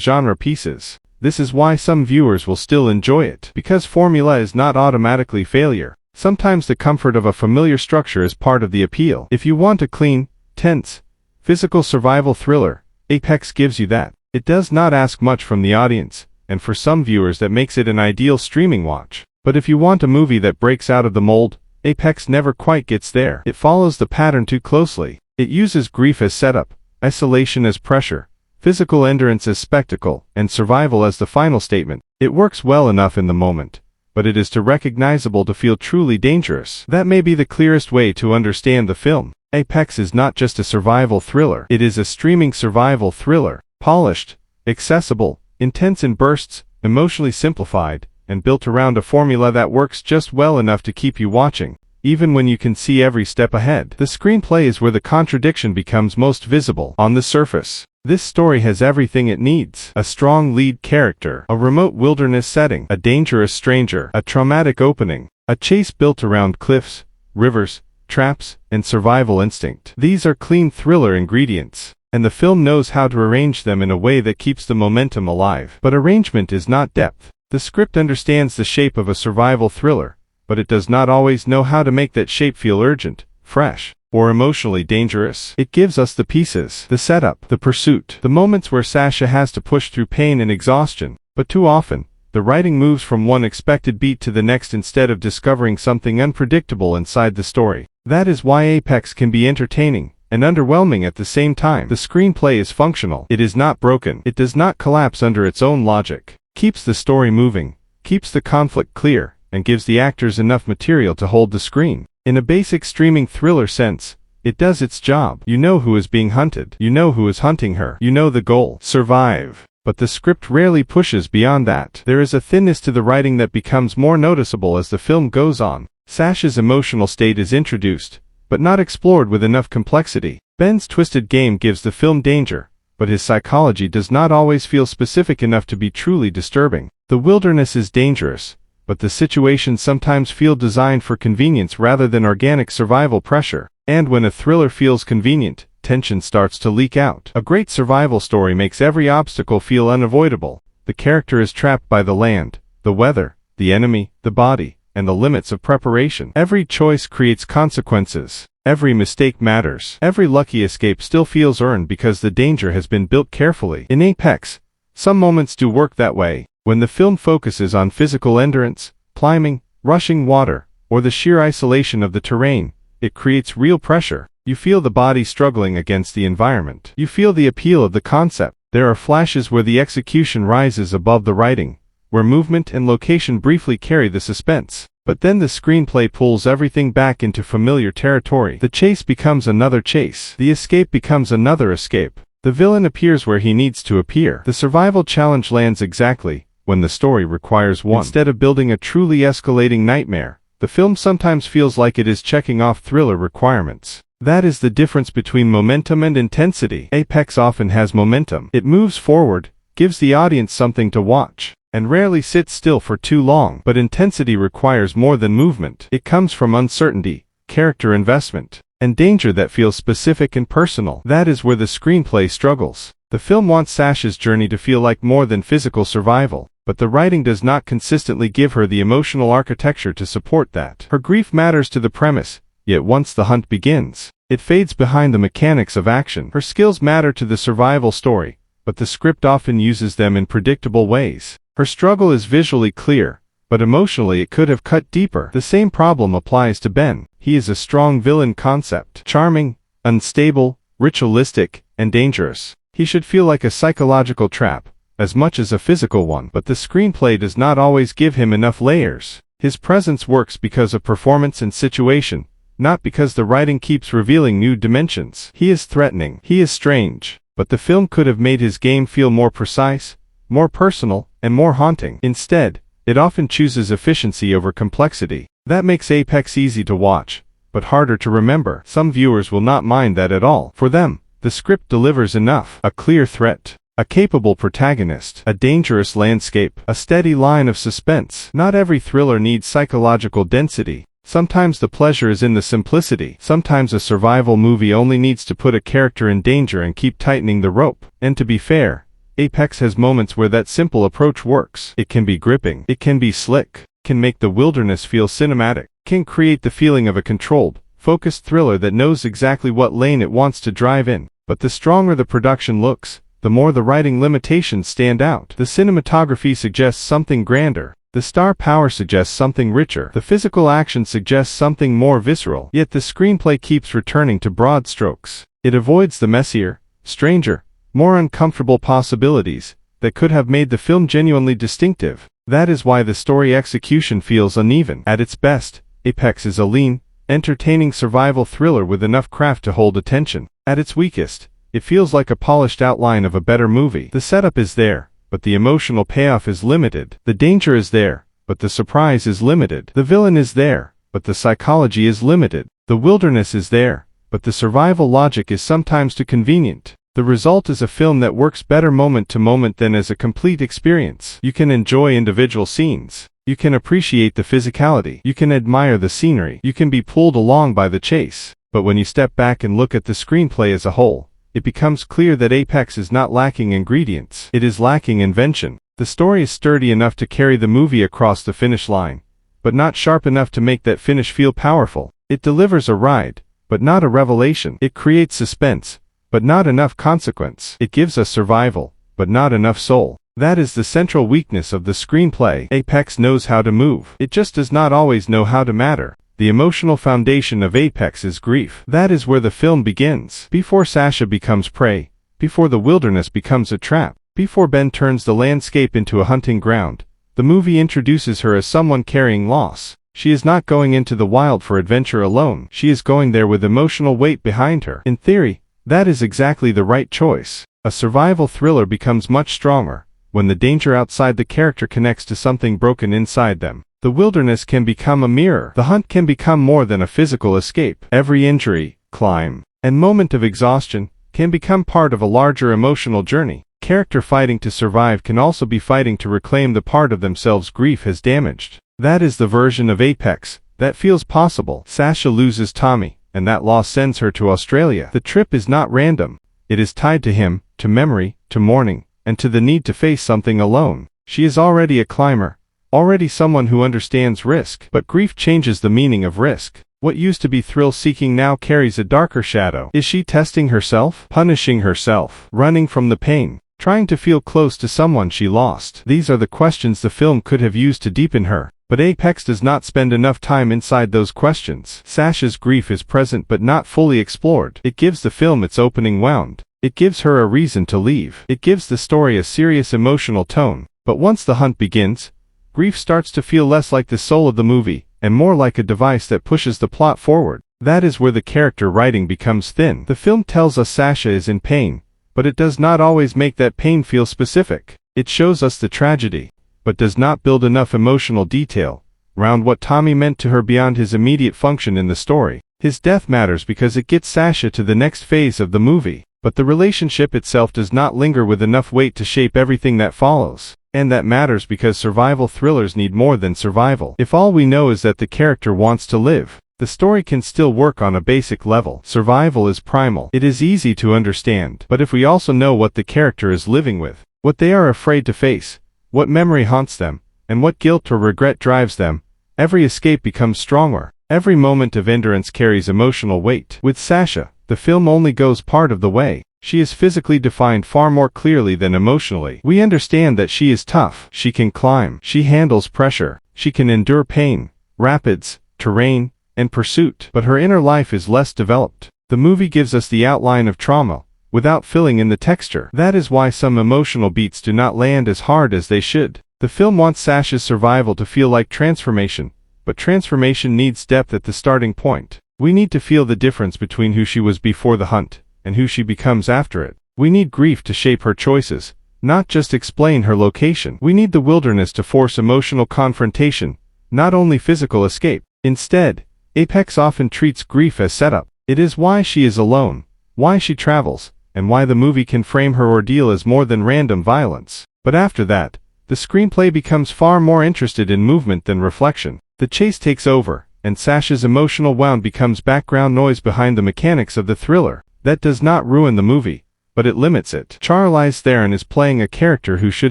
genre pieces. This is why some viewers will still enjoy it, because formula is not automatically failure. Sometimes the comfort of a familiar structure is part of the appeal. If you want a clean, tense, physical survival thriller, Apex gives you that. It does not ask much from the audience, and for some viewers that makes it an ideal streaming watch. But if you want a movie that breaks out of the mold, Apex never quite gets there. It follows the pattern too closely. It uses grief as setup, isolation as pressure, physical endurance as spectacle, and survival as the final statement. It works well enough in the moment, but it is too recognizable to feel truly dangerous. That may be the clearest way to understand the film. Apex is not just a survival thriller. It is a streaming survival thriller. Polished, accessible, intense in bursts, emotionally simplified, and built around a formula that works just well enough to keep you watching, even when you can see every step ahead. The screenplay is where the contradiction becomes most visible. On the surface, this story has everything it needs: a strong lead character, a remote wilderness setting, a dangerous stranger, a traumatic opening, a chase built around cliffs, rivers, traps, and survival instinct. These are clean thriller ingredients, and the film knows how to arrange them in a way that keeps the momentum alive. But arrangement is not depth. The script understands the shape of a survival thriller, but it does not always know how to make that shape feel urgent, fresh, or emotionally dangerous. It gives us the pieces, the setup, the pursuit, the moments where Sasha has to push through pain and exhaustion, but too often, the writing moves from one expected beat to the next instead of discovering something unpredictable inside the story. That is why Apex can be entertaining and underwhelming at the same time. The screenplay is functional. It is not broken. It does not collapse under its own logic. Keeps the story moving, keeps the conflict clear, and gives the actors enough material to hold the screen. In a basic streaming thriller sense, it does its job. You know who is being hunted. You know who is hunting her. You know the goal: survive. But the script rarely pushes beyond that. There is a thinness to the writing that becomes more noticeable as the film goes on. Sasha's emotional state is introduced, but not explored with enough complexity. Ben's twisted game gives the film danger, but his psychology does not always feel specific enough to be truly disturbing. The wilderness is dangerous, but the situations sometimes feel designed for convenience rather than organic survival pressure. And when a thriller feels convenient, tension starts to leak out. A great survival story makes every obstacle feel unavoidable. The character is trapped by the land, the weather, the enemy, the body, and the limits of preparation. Every choice creates consequences. Every mistake matters. Every lucky escape still feels earned because the danger has been built carefully. In Apex, some moments do work that way. When the film focuses on physical endurance, climbing, rushing water, or the sheer isolation of the terrain, it creates real pressure. You feel the body struggling against the environment. You feel the appeal of the concept. There are flashes where the execution rises above the writing, where movement and location briefly carry the suspense. But then the screenplay pulls everything back into familiar territory. The chase becomes another chase. The escape becomes another escape. The villain appears where he needs to appear. The survival challenge lands exactly when the story requires one. Instead of building a truly escalating nightmare, the film sometimes feels like it is checking off thriller requirements. That is the difference between momentum and intensity. Apex often has momentum. It moves forward, gives the audience something to watch, and rarely sits still for too long. But intensity requires more than movement. It comes from uncertainty, character investment, and danger that feels specific and personal. That is where the screenplay struggles. The film wants Sasha's journey to feel like more than physical survival, but the writing does not consistently give her the emotional architecture to support that. Her grief matters to the premise, yet once the hunt begins, it fades behind the mechanics of action. Her skills matter to the survival story, but the script often uses them in predictable ways. Her struggle is visually clear, but emotionally it could have cut deeper. The same problem applies to Ben. He is a strong villain concept. Charming, unstable, ritualistic, and dangerous. He should feel like a psychological trap, as much as a physical one. But the screenplay does not always give him enough layers. His presence works because of performance and situation, not because the writing keeps revealing new dimensions. He is threatening. He is strange. But the film could have made his game feel more precise, more personal, and more haunting. Instead, it often chooses efficiency over complexity. That makes Apex easy to watch, but harder to remember. Some viewers will not mind that at all. For them, the script delivers enough. A clear threat, a capable protagonist, a dangerous landscape, a steady line of suspense. Not every thriller needs psychological density. Sometimes the pleasure is in the simplicity. Sometimes a survival movie only needs to put a character in danger and keep tightening the rope. And to be fair, Apex has moments where that simple approach works. It can be gripping. It can be slick. Can make the wilderness feel cinematic. Can create the feeling of a controlled, focused thriller that knows exactly what lane it wants to drive in. But the stronger the production looks, the more the writing limitations stand out. The cinematography suggests something grander. The star power suggests something richer. The physical action suggests something more visceral. Yet the screenplay keeps returning to broad strokes. It avoids the messier, stranger, more uncomfortable possibilities that could have made the film genuinely distinctive. That is why the story execution feels uneven. At its best, Apex is a lean, entertaining survival thriller with enough craft to hold attention. At its weakest, it feels like a polished outline of a better movie. The setup is there, but the emotional payoff is limited. The danger is there, but the surprise is limited. The villain is there, but the psychology is limited. The wilderness is there, but the survival logic is sometimes too convenient. The result is a film that works better moment to moment than as a complete experience. You can enjoy individual scenes. You can appreciate the physicality. You can admire the scenery. You can be pulled along by the chase. But when you step back and look at the screenplay as a whole, it becomes clear that Apex is not lacking ingredients. It is lacking invention. The story is sturdy enough to carry the movie across the finish line, but not sharp enough to make that finish feel powerful. It delivers a ride, but not a revelation. It creates suspense, but not enough consequence. It gives us survival, but not enough soul. That is the central weakness of the screenplay. Apex knows how to move. It just does not always know how to matter. The emotional foundation of Apex is grief. That is where the film begins. Before Sasha becomes prey, before the wilderness becomes a trap, before Ben turns the landscape into a hunting ground, the movie introduces her as someone carrying loss. She is not going into the wild for adventure alone. She is going there with emotional weight behind her. In theory, that is exactly the right choice. A survival thriller becomes much stronger when the danger outside the character connects to something broken inside them. The wilderness can become a mirror. The hunt can become more than a physical escape. Every injury, climb, and moment of exhaustion can become part of a larger emotional journey. Character fighting to survive can also be fighting to reclaim the part of themselves grief has damaged. That is the version of Apex that feels possible. Sasha loses Tommy, and that loss sends her to Australia. The trip is not random. It is tied to him, to memory, to mourning, and to the need to face something alone. She is already a climber, already someone who understands risk. But grief changes the meaning of risk. What used to be thrill-seeking now carries a darker shadow. Is she testing herself? Punishing herself? Running from the pain? Trying to feel close to someone she lost? These are the questions the film could have used to deepen her. But Apex does not spend enough time inside those questions. Sasha's grief is present but not fully explored. It gives the film its opening wound. It gives her a reason to leave. It gives the story a serious emotional tone. But once the hunt begins, grief starts to feel less like the soul of the movie, and more like a device that pushes the plot forward. That is where the character writing becomes thin. The film tells us Sasha is in pain, but it does not always make that pain feel specific. It shows us the tragedy, but does not build enough emotional detail around what Tommy meant to her beyond his immediate function in the story. His death matters because it gets Sasha to the next phase of the movie, but the relationship itself does not linger with enough weight to shape everything that follows. And that matters because survival thrillers need more than survival. If all we know is that the character wants to live, the story can still work on a basic level. Survival is primal. It is easy to understand. But if we also know what the character is living with, what they are afraid to face, what memory haunts them, and what guilt or regret drives them, every escape becomes stronger. Every moment of endurance carries emotional weight. With Sasha, the film only goes part of the way. She is physically defined far more clearly than emotionally. We understand that she is tough. She can climb. She handles pressure. She can endure pain, rapids, terrain, and pursuit. But her inner life is less developed. The movie gives us the outline of trauma, without filling in the texture. That is why some emotional beats do not land as hard as they should. The film wants Sasha's survival to feel like transformation, but transformation needs depth at the starting point. We need to feel the difference between who she was before the hunt and who she becomes after it. We need grief to shape her choices, not just explain her location. We need the wilderness to force emotional confrontation, not only physical escape. Instead, Apex often treats grief as setup. It is why she is alone, why she travels, and why the movie can frame her ordeal as more than random violence. But after that, the screenplay becomes far more interested in movement than reflection. The chase takes over, and Sasha's emotional wound becomes background noise behind the mechanics of the thriller. That does not ruin the movie, but it limits it. Charlize Theron is playing a character who should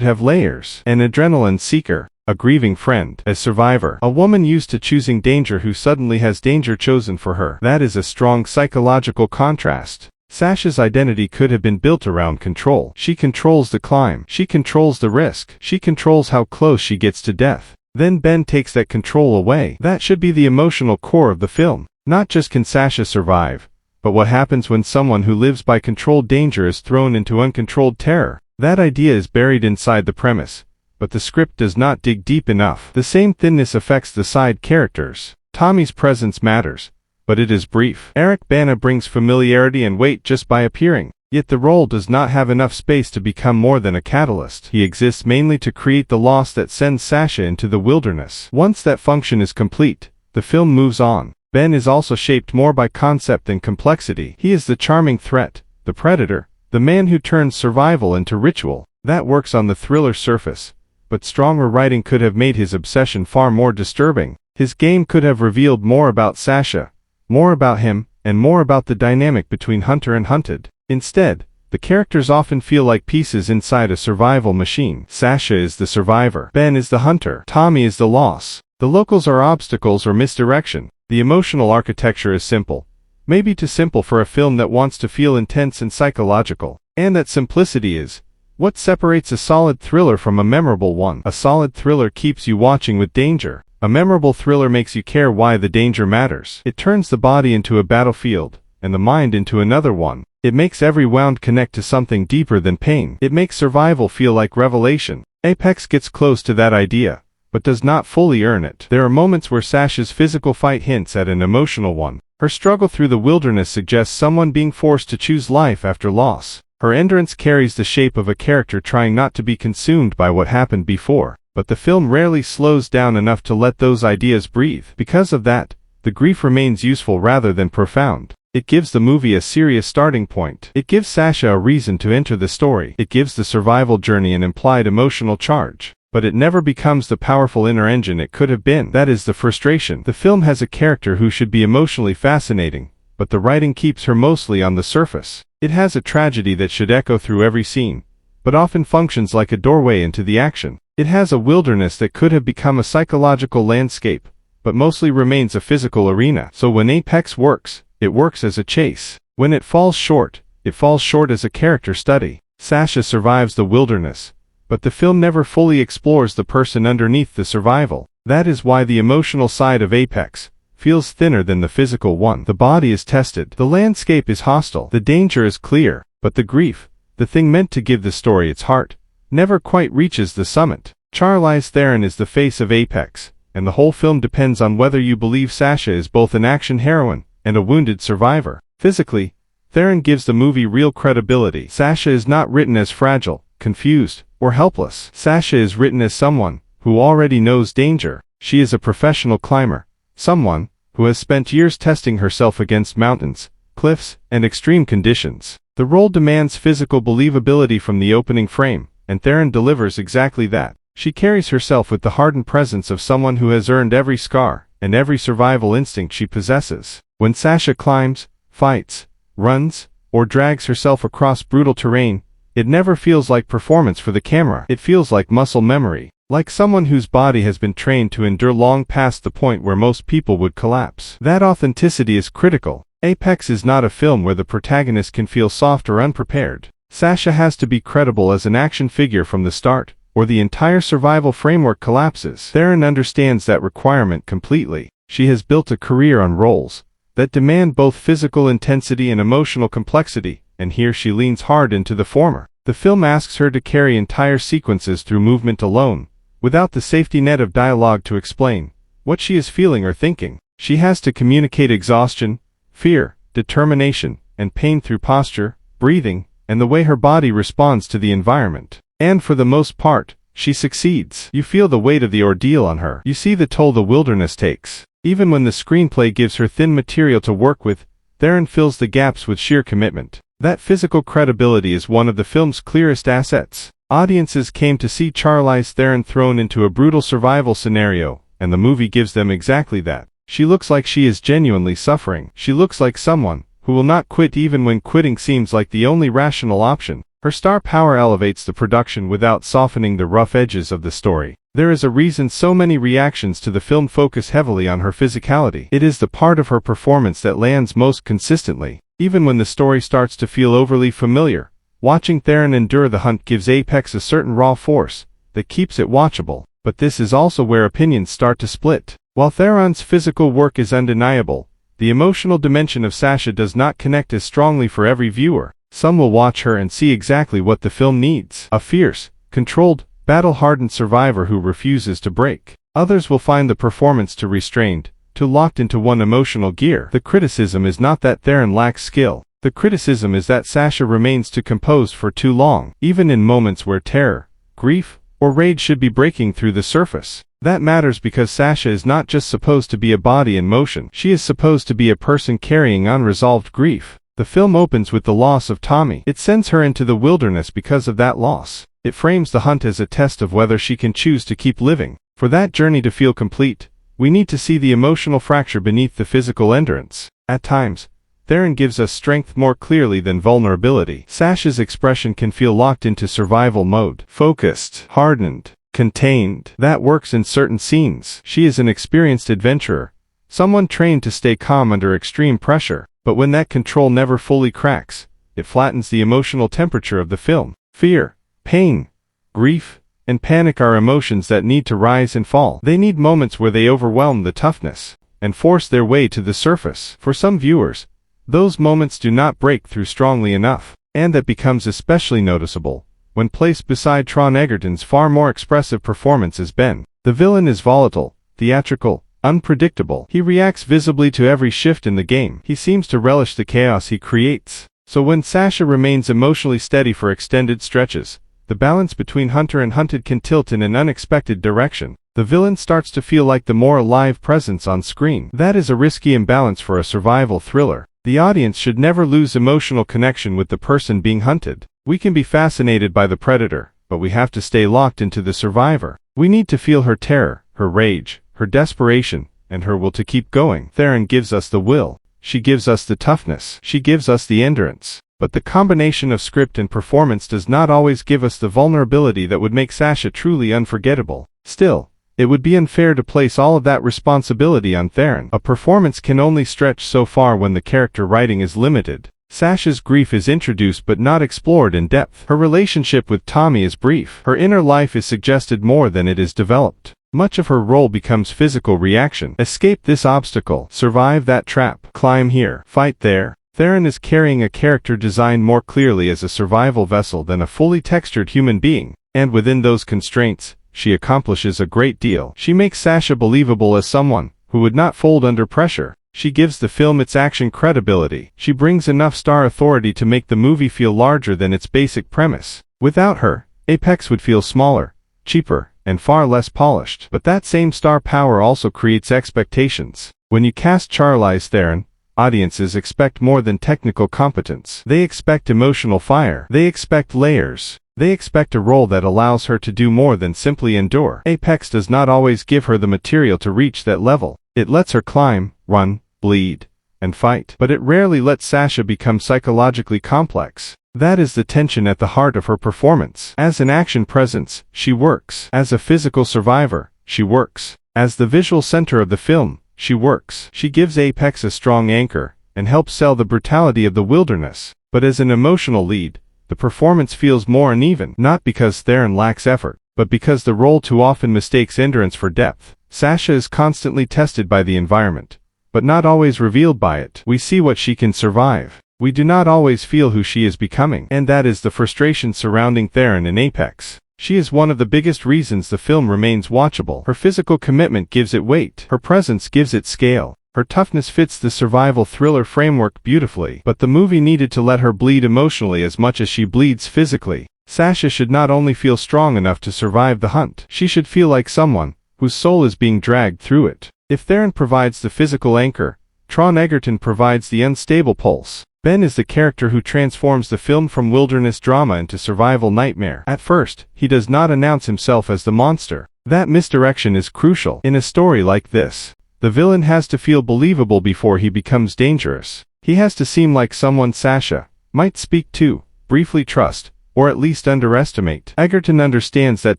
have layers. An adrenaline seeker, a grieving friend, a survivor, a woman used to choosing danger who suddenly has danger chosen for her. That is a strong psychological contrast. Sasha's identity could have been built around control. She controls the climb. She controls the risk. She controls how close she gets to death. Then Ben takes that control away. That should be the emotional core of the film. Not just can Sasha survive, but what happens when someone who lives by controlled danger is thrown into uncontrolled terror. That idea is buried inside the premise, but the script does not dig deep enough. The same thinness affects the side characters. Tommy's presence matters, but it is brief. Eric Bana brings familiarity and weight just by appearing, yet the role does not have enough space to become more than a catalyst. He exists mainly to create the loss that sends Sasha into the wilderness. Once that function is complete, the film moves on. Ben is also shaped more by concept than complexity. He is the charming threat, the predator, the man who turns survival into ritual. That works on the thriller surface, but stronger writing could have made his obsession far more disturbing. His game could have revealed more about Sasha, more about him, and more about the dynamic between hunter and hunted. Instead, the characters often feel like pieces inside a survival machine. Sasha is the survivor. Ben is the hunter. Tommy is the loss. The locals are obstacles or misdirection. The emotional architecture is simple, maybe too simple for a film that wants to feel intense and psychological. And that simplicity is what separates a solid thriller from a memorable one. A solid thriller keeps you watching with danger. A memorable thriller makes you care why the danger matters. It turns the body into a battlefield, and the mind into another one. It makes every wound connect to something deeper than pain. It makes survival feel like revelation. Apex gets close to that idea, but does not fully earn it. There are moments where Sasha's physical fight hints at an emotional one. Her struggle through the wilderness suggests someone being forced to choose life after loss. Her endurance carries the shape of a character trying not to be consumed by what happened before, but the film rarely slows down enough to let those ideas breathe. Because of that, the grief remains useful rather than profound. It gives the movie a serious starting point. It gives Sasha a reason to enter the story. It gives the survival journey an implied emotional charge. But it never becomes the powerful inner engine it could have been. That is the frustration. The film has a character who should be emotionally fascinating, but the writing keeps her mostly on the surface. It has a tragedy that should echo through every scene, but often functions like a doorway into the action. It has a wilderness that could have become a psychological landscape, but mostly remains a physical arena. So when Apex works, it works as a chase. When it falls short as a character study. Sasha survives the wilderness, but the film never fully explores the person underneath the survival. That is why the emotional side of Apex feels thinner than the physical one. The body is tested, the landscape is hostile, the danger is clear, but the grief, the thing meant to give the story its heart, never quite reaches the summit. Charlize Theron is the face of Apex, and the whole film depends on whether you believe Sasha is both an action heroine and a wounded survivor. Physically, Theron gives the movie real credibility. Sasha is not written as fragile, confused, or helpless. Sasha is written as someone who already knows danger. She is a professional climber, someone who has spent years testing herself against mountains, cliffs, and extreme conditions. The role demands physical believability from the opening frame, and Theron delivers exactly that. She carries herself with the hardened presence of someone who has earned every scar and every survival instinct she possesses. When Sasha climbs, fights, runs, or drags herself across brutal terrain, it never feels like performance for the camera. It feels like muscle memory, like someone whose body has been trained to endure long past the point where most people would collapse. That authenticity is critical. Apex is not a film where the protagonist can feel soft or unprepared. Sasha has to be credible as an action figure from the start, or the entire survival framework collapses. Theron understands that requirement completely. She has built a career on roles that demand both physical intensity and emotional complexity, and here she leans hard into the former. The film asks her to carry entire sequences through movement alone, without the safety net of dialogue to explain what she is feeling or thinking. She has to communicate exhaustion, fear, determination, and pain through posture, breathing, and the way her body responds to the environment. And for the most part, she succeeds. You feel the weight of the ordeal on her. You see the toll the wilderness takes. Even when the screenplay gives her thin material to work with, Theron fills the gaps with sheer commitment. That physical credibility is one of the film's clearest assets. Audiences came to see Charlize Theron thrown into a brutal survival scenario, and the movie gives them exactly that. She looks like she is genuinely suffering. She looks like someone who will not quit even when quitting seems like the only rational option. Her star power elevates the production without softening the rough edges of the story. There is a reason so many reactions to the film focus heavily on her physicality. It is the part of her performance that lands most consistently. Even when the story starts to feel overly familiar, watching Theron endure the hunt gives Apex a certain raw force that keeps it watchable. But this is also where opinions start to split. While Theron's physical work is undeniable, the emotional dimension of Sasha does not connect as strongly for every viewer. Some will watch her and see exactly what the film needs: a fierce, controlled, battle-hardened survivor who refuses to break. Others will find the performance too restrained, too locked into one emotional gear. The criticism is not that Theron lacks skill. The criticism is that Sasha remains too composed for too long, even in moments where terror, grief, or rage should be breaking through the surface. That matters because Sasha is not just supposed to be a body in motion. She is supposed to be a person carrying unresolved grief. The film opens with the loss of Tommy. It sends her into the wilderness because of that loss. It frames the hunt as a test of whether she can choose to keep living. For that journey to feel complete, we need to see the emotional fracture beneath the physical endurance. At times, Theron gives us strength more clearly than vulnerability. Sasha's expression can feel locked into survival mode. Focused, hardened, contained. That works in certain scenes. She is an experienced adventurer, someone trained to stay calm under extreme pressure. But when that control never fully cracks, it flattens the emotional temperature of the film. Fear, pain, grief, and panic are emotions that need to rise and fall. They need moments where they overwhelm the toughness and force their way to the surface. For some viewers, those moments do not break through strongly enough, and that becomes especially noticeable when placed beside Taron Egerton's far more expressive performance as Ben. The villain is volatile, theatrical, unpredictable. He reacts visibly to every shift in the game. He seems to relish the chaos he creates. So when Sasha remains emotionally steady for extended stretches, the balance between hunter and hunted can tilt in an unexpected direction. The villain starts to feel like the more alive presence on screen. That is a risky imbalance for a survival thriller. The audience should never lose emotional connection with the person being hunted. We can be fascinated by the predator, but we have to stay locked into the survivor. We need to feel her terror, her rage, her desperation, and her will to keep going. Theron gives us the will, she gives us the toughness, she gives us the endurance. But the combination of script and performance does not always give us the vulnerability that would make Sasha truly unforgettable. Still, it would be unfair to place all of that responsibility on Taron. A performance can only stretch so far when the character writing is limited. Sasha's grief is introduced but not explored in depth. Her relationship with Tommy is brief. Her inner life is suggested more than it is developed. Much of her role becomes physical reaction. Escape this obstacle, survive that trap, climb here, fight there. Taron is carrying a character designed more clearly as a survival vessel than a fully textured human being, and within those constraints, she accomplishes a great deal. She makes Sasha believable as someone who would not fold under pressure. She gives the film its action credibility. She brings enough star authority to make the movie feel larger than its basic premise. Without her, Apex would feel smaller, cheaper, and far less polished. But that same star power also creates expectations. When you cast Charlize Theron, audiences expect more than technical competence. They expect emotional fire. They expect layers. They expect a role that allows her to do more than simply endure. Apex does not always give her the material to reach that level. It lets her climb, run, bleed, and fight. But it rarely lets Sasha become psychologically complex. That is the tension at the heart of her performance. As an action presence, she works. As a physical survivor, she works. As the visual center of the film, she works. She gives Apex a strong anchor, and helps sell the brutality of the wilderness. But as an emotional lead, the performance feels more uneven. Not because Taron lacks effort, but because the role too often mistakes endurance for depth. Sasha is constantly tested by the environment, but not always revealed by it. We see what she can survive. We do not always feel who she is becoming. And that is the frustration surrounding Taron in Apex. She is one of the biggest reasons the film remains watchable. Her physical commitment gives it weight. Her presence gives it scale. Her toughness fits the survival thriller framework beautifully. But the movie needed to let her bleed emotionally as much as she bleeds physically. Sasha should not only feel strong enough to survive the hunt. She should feel like someone whose soul is being dragged through it. If Taron provides the physical anchor, Taron Egerton provides the unstable pulse. Ben is the character who transforms the film from wilderness drama into survival nightmare. At first, he does not announce himself as the monster. That misdirection is crucial. In a story like this, the villain has to feel believable before he becomes dangerous. He has to seem like someone Sasha might speak to, briefly trust, or at least underestimate. Egerton understands that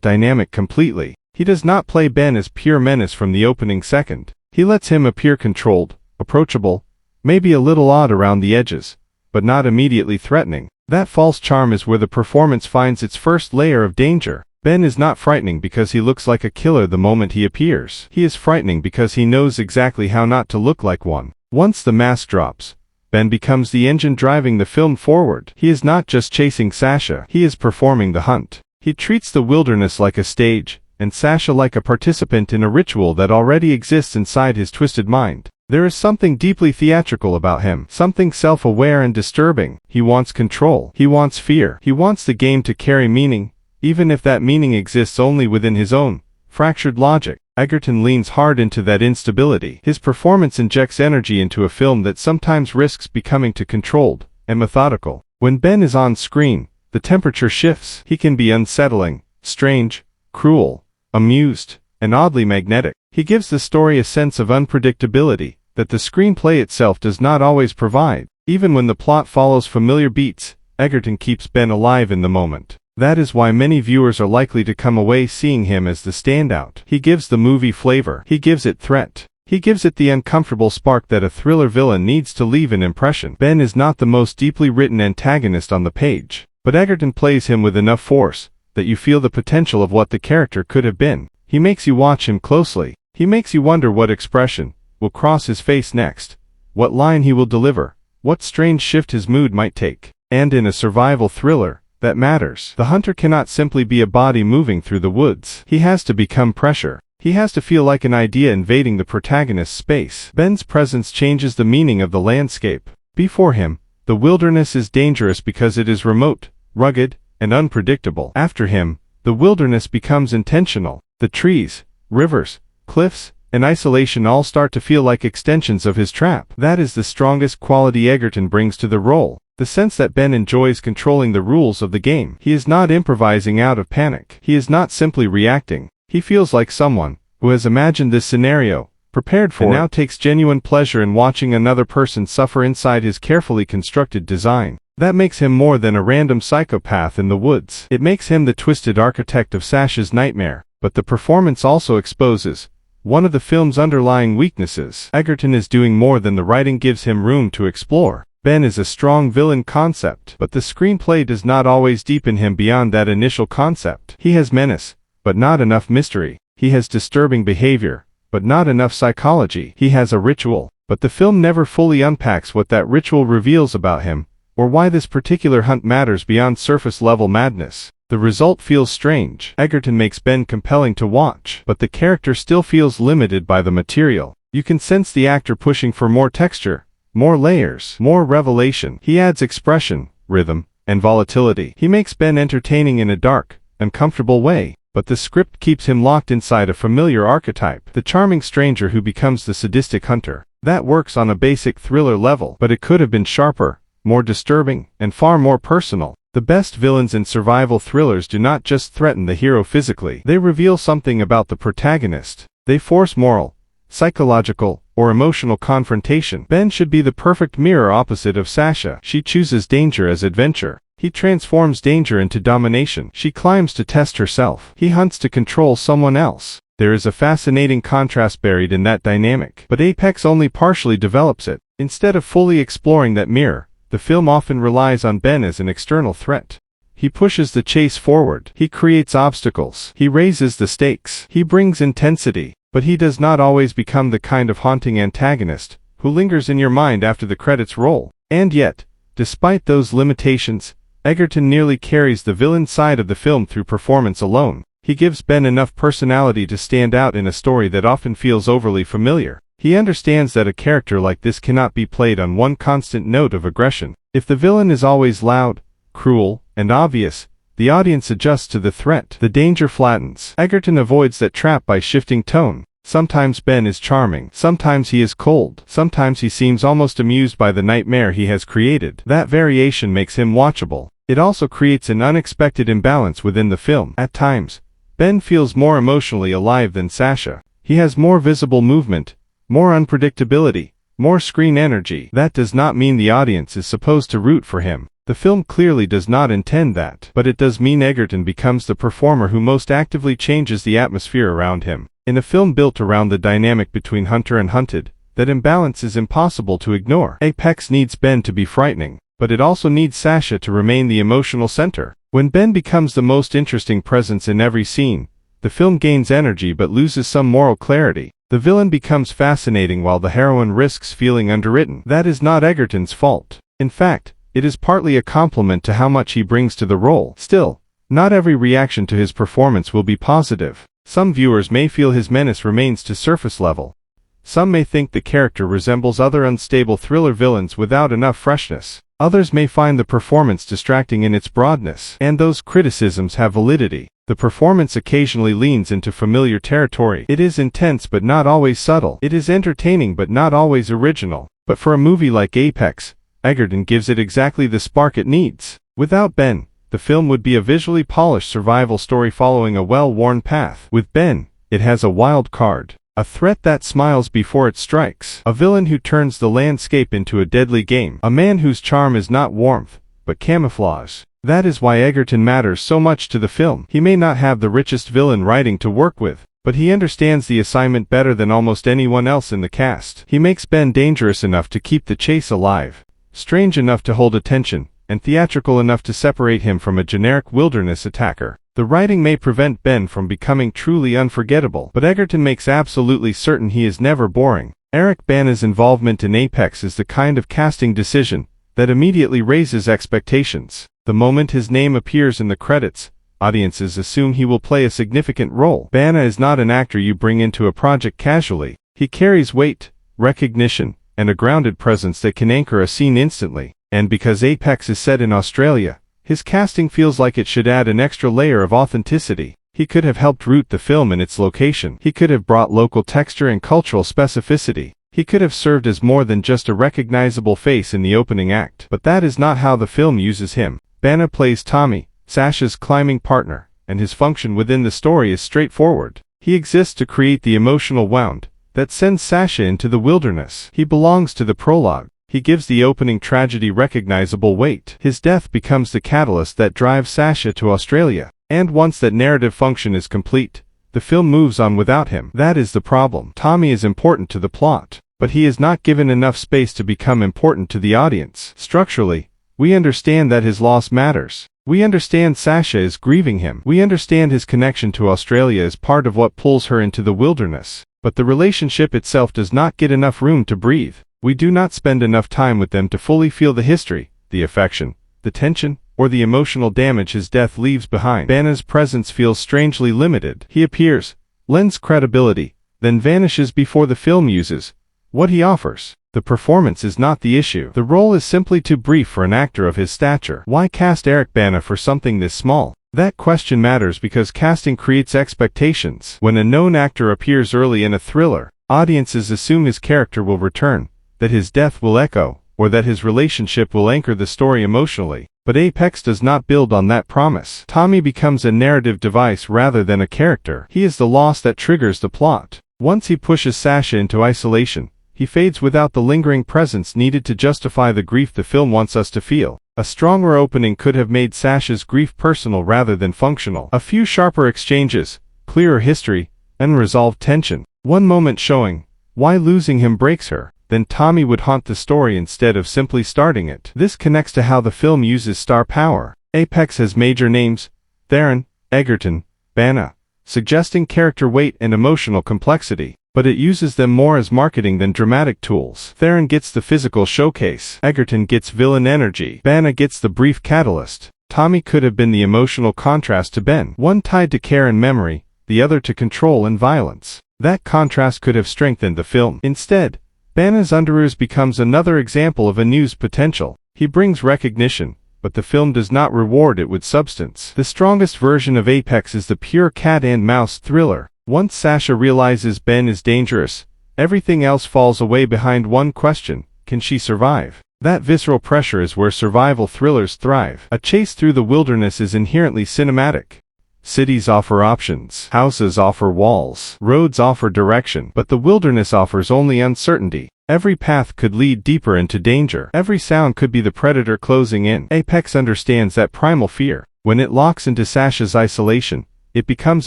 dynamic completely. He does not play Ben as pure menace from the opening second. He lets him appear controlled, approachable, maybe a little odd around the edges, but not immediately threatening. That false charm is where the performance finds its first layer of danger. Ben is not frightening because he looks like a killer the moment he appears. He is frightening because he knows exactly how not to look like one. Once the mask drops, Ben becomes the engine driving the film forward. He is not just chasing Sasha, he is performing the hunt. He treats the wilderness like a stage, and Sasha like a participant in a ritual that already exists inside his twisted mind. There is something deeply theatrical about him, something self-aware and disturbing. He wants control. He wants fear. He wants the game to carry meaning, even if that meaning exists only within his own fractured logic. Egerton leans hard into that instability. His performance injects energy into a film that sometimes risks becoming too controlled and methodical. When Ben is on screen, the temperature shifts. He can be unsettling, strange, cruel, amused, and oddly magnetic. He gives the story a sense of unpredictability that the screenplay itself does not always provide. Even when the plot follows familiar beats, Egerton keeps Ben alive in the moment. That is why many viewers are likely to come away seeing him as the standout. He gives the movie flavor. He gives it threat. He gives it the uncomfortable spark that a thriller villain needs to leave an impression. Ben is not the most deeply written antagonist on the page, but Egerton plays him with enough force that you feel the potential of what the character could have been. He makes you watch him closely. He makes you wonder what expression will cross his face next, what line he will deliver, what strange shift his mood might take. And in a survival thriller, that matters. The hunter cannot simply be a body moving through the woods. He has to become pressure. He has to feel like an idea invading the protagonist's space. Ben's presence changes the meaning of the landscape. Before him, the wilderness is dangerous because it is remote, rugged, and unpredictable. After him, the wilderness becomes intentional. The trees, rivers, cliffs, and isolation all start to feel like extensions of his trap. That is the strongest quality Egerton brings to the role, the sense that Ben enjoys controlling the rules of the game. He is not improvising out of panic. He is not simply reacting. He feels like someone who has imagined this scenario, prepared for, and now takes genuine pleasure in watching another person suffer inside his carefully constructed design. That makes him more than a random psychopath in the woods. It makes him the twisted architect of Sasha's nightmare. But the performance also exposes one of the film's underlying weaknesses. Egerton is doing more than the writing gives him room to explore. Ben is a strong villain concept, but the screenplay does not always deepen him beyond that initial concept. He has menace, but not enough mystery. He has disturbing behavior, but not enough psychology. He has a ritual, but the film never fully unpacks what that ritual reveals about him, or why this particular hunt matters beyond surface-level madness. The result feels strange. Egerton makes Ben compelling to watch, but the character still feels limited by the material. You can sense the actor pushing for more texture, more layers, more revelation. He adds expression, rhythm, and volatility. He makes Ben entertaining in a dark, uncomfortable way, but the script keeps him locked inside a familiar archetype, the charming stranger who becomes the sadistic hunter. That works on a basic thriller level, but it could have been sharper, more disturbing, and far more personal. The best villains in survival thrillers do not just threaten the hero physically. They reveal something about the protagonist. They force moral, psychological, or emotional confrontation. Ben should be the perfect mirror opposite of Sasha. She chooses danger as adventure. He transforms danger into domination. She climbs to test herself. He hunts to control someone else. There is a fascinating contrast buried in that dynamic, but Apex only partially develops it. Instead of fully exploring that mirror, the film often relies on Ben as an external threat. He pushes the chase forward. He creates obstacles. He raises the stakes. He brings intensity. But he does not always become the kind of haunting antagonist who lingers in your mind after the credits roll. And yet, despite those limitations, Egerton nearly carries the villain side of the film through performance alone. He gives Ben enough personality to stand out in a story that often feels overly familiar. He understands that a character like this cannot be played on one constant note of aggression. If the villain is always loud, cruel, and obvious, the audience adjusts to the threat. The danger flattens. Egerton avoids that trap by shifting tone. Sometimes Ben is charming. Sometimes he is cold. Sometimes he seems almost amused by the nightmare he has created. That variation makes him watchable. It also creates an unexpected imbalance within the film. At times, Ben feels more emotionally alive than Sasha. He has more visible movement, more unpredictability, more screen energy. That does not mean the audience is supposed to root for him. The film clearly does not intend that, but it does mean Egerton becomes the performer who most actively changes the atmosphere around him. In a film built around the dynamic between hunter and hunted, that imbalance is impossible to ignore. Apex needs Ben to be frightening, but it also needs Sasha to remain the emotional center. When Ben becomes the most interesting presence in every scene, the film gains energy but loses some moral clarity. The villain becomes fascinating while the heroine risks feeling underwritten. That is not Egerton's fault. In fact, it is partly a compliment to how much he brings to the role. Still, not every reaction to his performance will be positive. Some viewers may feel his menace remains to surface level. Some may think the character resembles other unstable thriller villains without enough freshness. Others may find the performance distracting in its broadness. And those criticisms have validity. The performance occasionally leans into familiar territory. It is intense but not always subtle. It is entertaining but not always original. But for a movie like Apex, Egerton gives it exactly the spark it needs. Without Ben, the film would be a visually polished survival story following a well-worn path. With Ben, it has a wild card. A threat that smiles before it strikes. A villain who turns the landscape into a deadly game. A man whose charm is not warmth, but camouflage. That is why Egerton matters so much to the film. He may not have the richest villain writing to work with, but he understands the assignment better than almost anyone else in the cast. He makes Ben dangerous enough to keep the chase alive, strange enough to hold attention, and theatrical enough to separate him from a generic wilderness attacker. The writing may prevent Ben from becoming truly unforgettable, but Egerton makes absolutely certain he is never boring. Eric Bana's involvement in Apex is the kind of casting decision that immediately raises expectations. The moment his name appears in the credits, audiences assume he will play a significant role. Bana is not an actor you bring into a project casually. He carries weight, recognition, and a grounded presence that can anchor a scene instantly. And because Apex is set in Australia, his casting feels like it should add an extra layer of authenticity. He could have helped root the film in its location. He could have brought local texture and cultural specificity. He could have served as more than just a recognizable face in the opening act. But that is not how the film uses him. Bana plays Tommy, Sasha's climbing partner, and his function within the story is straightforward. He exists to create the emotional wound, that sends Sasha into the wilderness. He belongs to the prologue. He gives the opening tragedy recognizable weight. His death becomes the catalyst that drives Sasha to Australia. And once that narrative function is complete, the film moves on without him. That is the problem. Tommy is important to the plot, but he is not given enough space to become important to the audience. Structurally, we understand that his loss matters. We understand Sasha is grieving him. We understand his connection to Australia is part of what pulls her into the wilderness. But the relationship itself does not get enough room to breathe. We do not spend enough time with them to fully feel the history, the affection, the tension, or the emotional damage his death leaves behind. Bana's presence feels strangely limited. He appears, lends credibility, then vanishes before the film uses what he offers. The performance is not the issue. The role is simply too brief for an actor of his stature. Why cast Eric Bana for something this small? That question matters because casting creates expectations. When a known actor appears early in a thriller, audiences assume his character will return, that his death will echo, or that his relationship will anchor the story emotionally. But Apex does not build on that promise. Tommy becomes a narrative device rather than a character. He is the loss that triggers the plot. Once he pushes Sasha into isolation, he fades without the lingering presence needed to justify the grief the film wants us to feel. A stronger opening could have made Sasha's grief personal rather than functional. A few sharper exchanges, clearer history, unresolved tension. One moment showing why losing him breaks her. Then Tommy would haunt the story instead of simply starting it. This connects to how the film uses star power. Apex has major names, Taron, Egerton, Bana, suggesting character weight and emotional complexity, but it uses them more as marketing than dramatic tools. Taron gets the physical showcase. Egerton gets villain energy. Bana gets the brief catalyst. Tommy could have been the emotional contrast to Ben, one tied to care and memory, the other to control and violence. That contrast could have strengthened the film. Instead, Bana's underoos becomes another example of Anu's potential. He brings recognition, but the film does not reward it with substance. The strongest version of Apex is the pure cat-and-mouse thriller. Once Sasha realizes Ben is dangerous, everything else falls away behind one question: can she survive? That visceral pressure is where survival thrillers thrive. A chase through the wilderness is inherently cinematic. Cities offer options. Houses offer walls. Roads offer direction. But the wilderness offers only uncertainty. Every path could lead deeper into danger. Every sound could be the predator closing in. Apex understands that primal fear. When it locks into Sasha's isolation, it becomes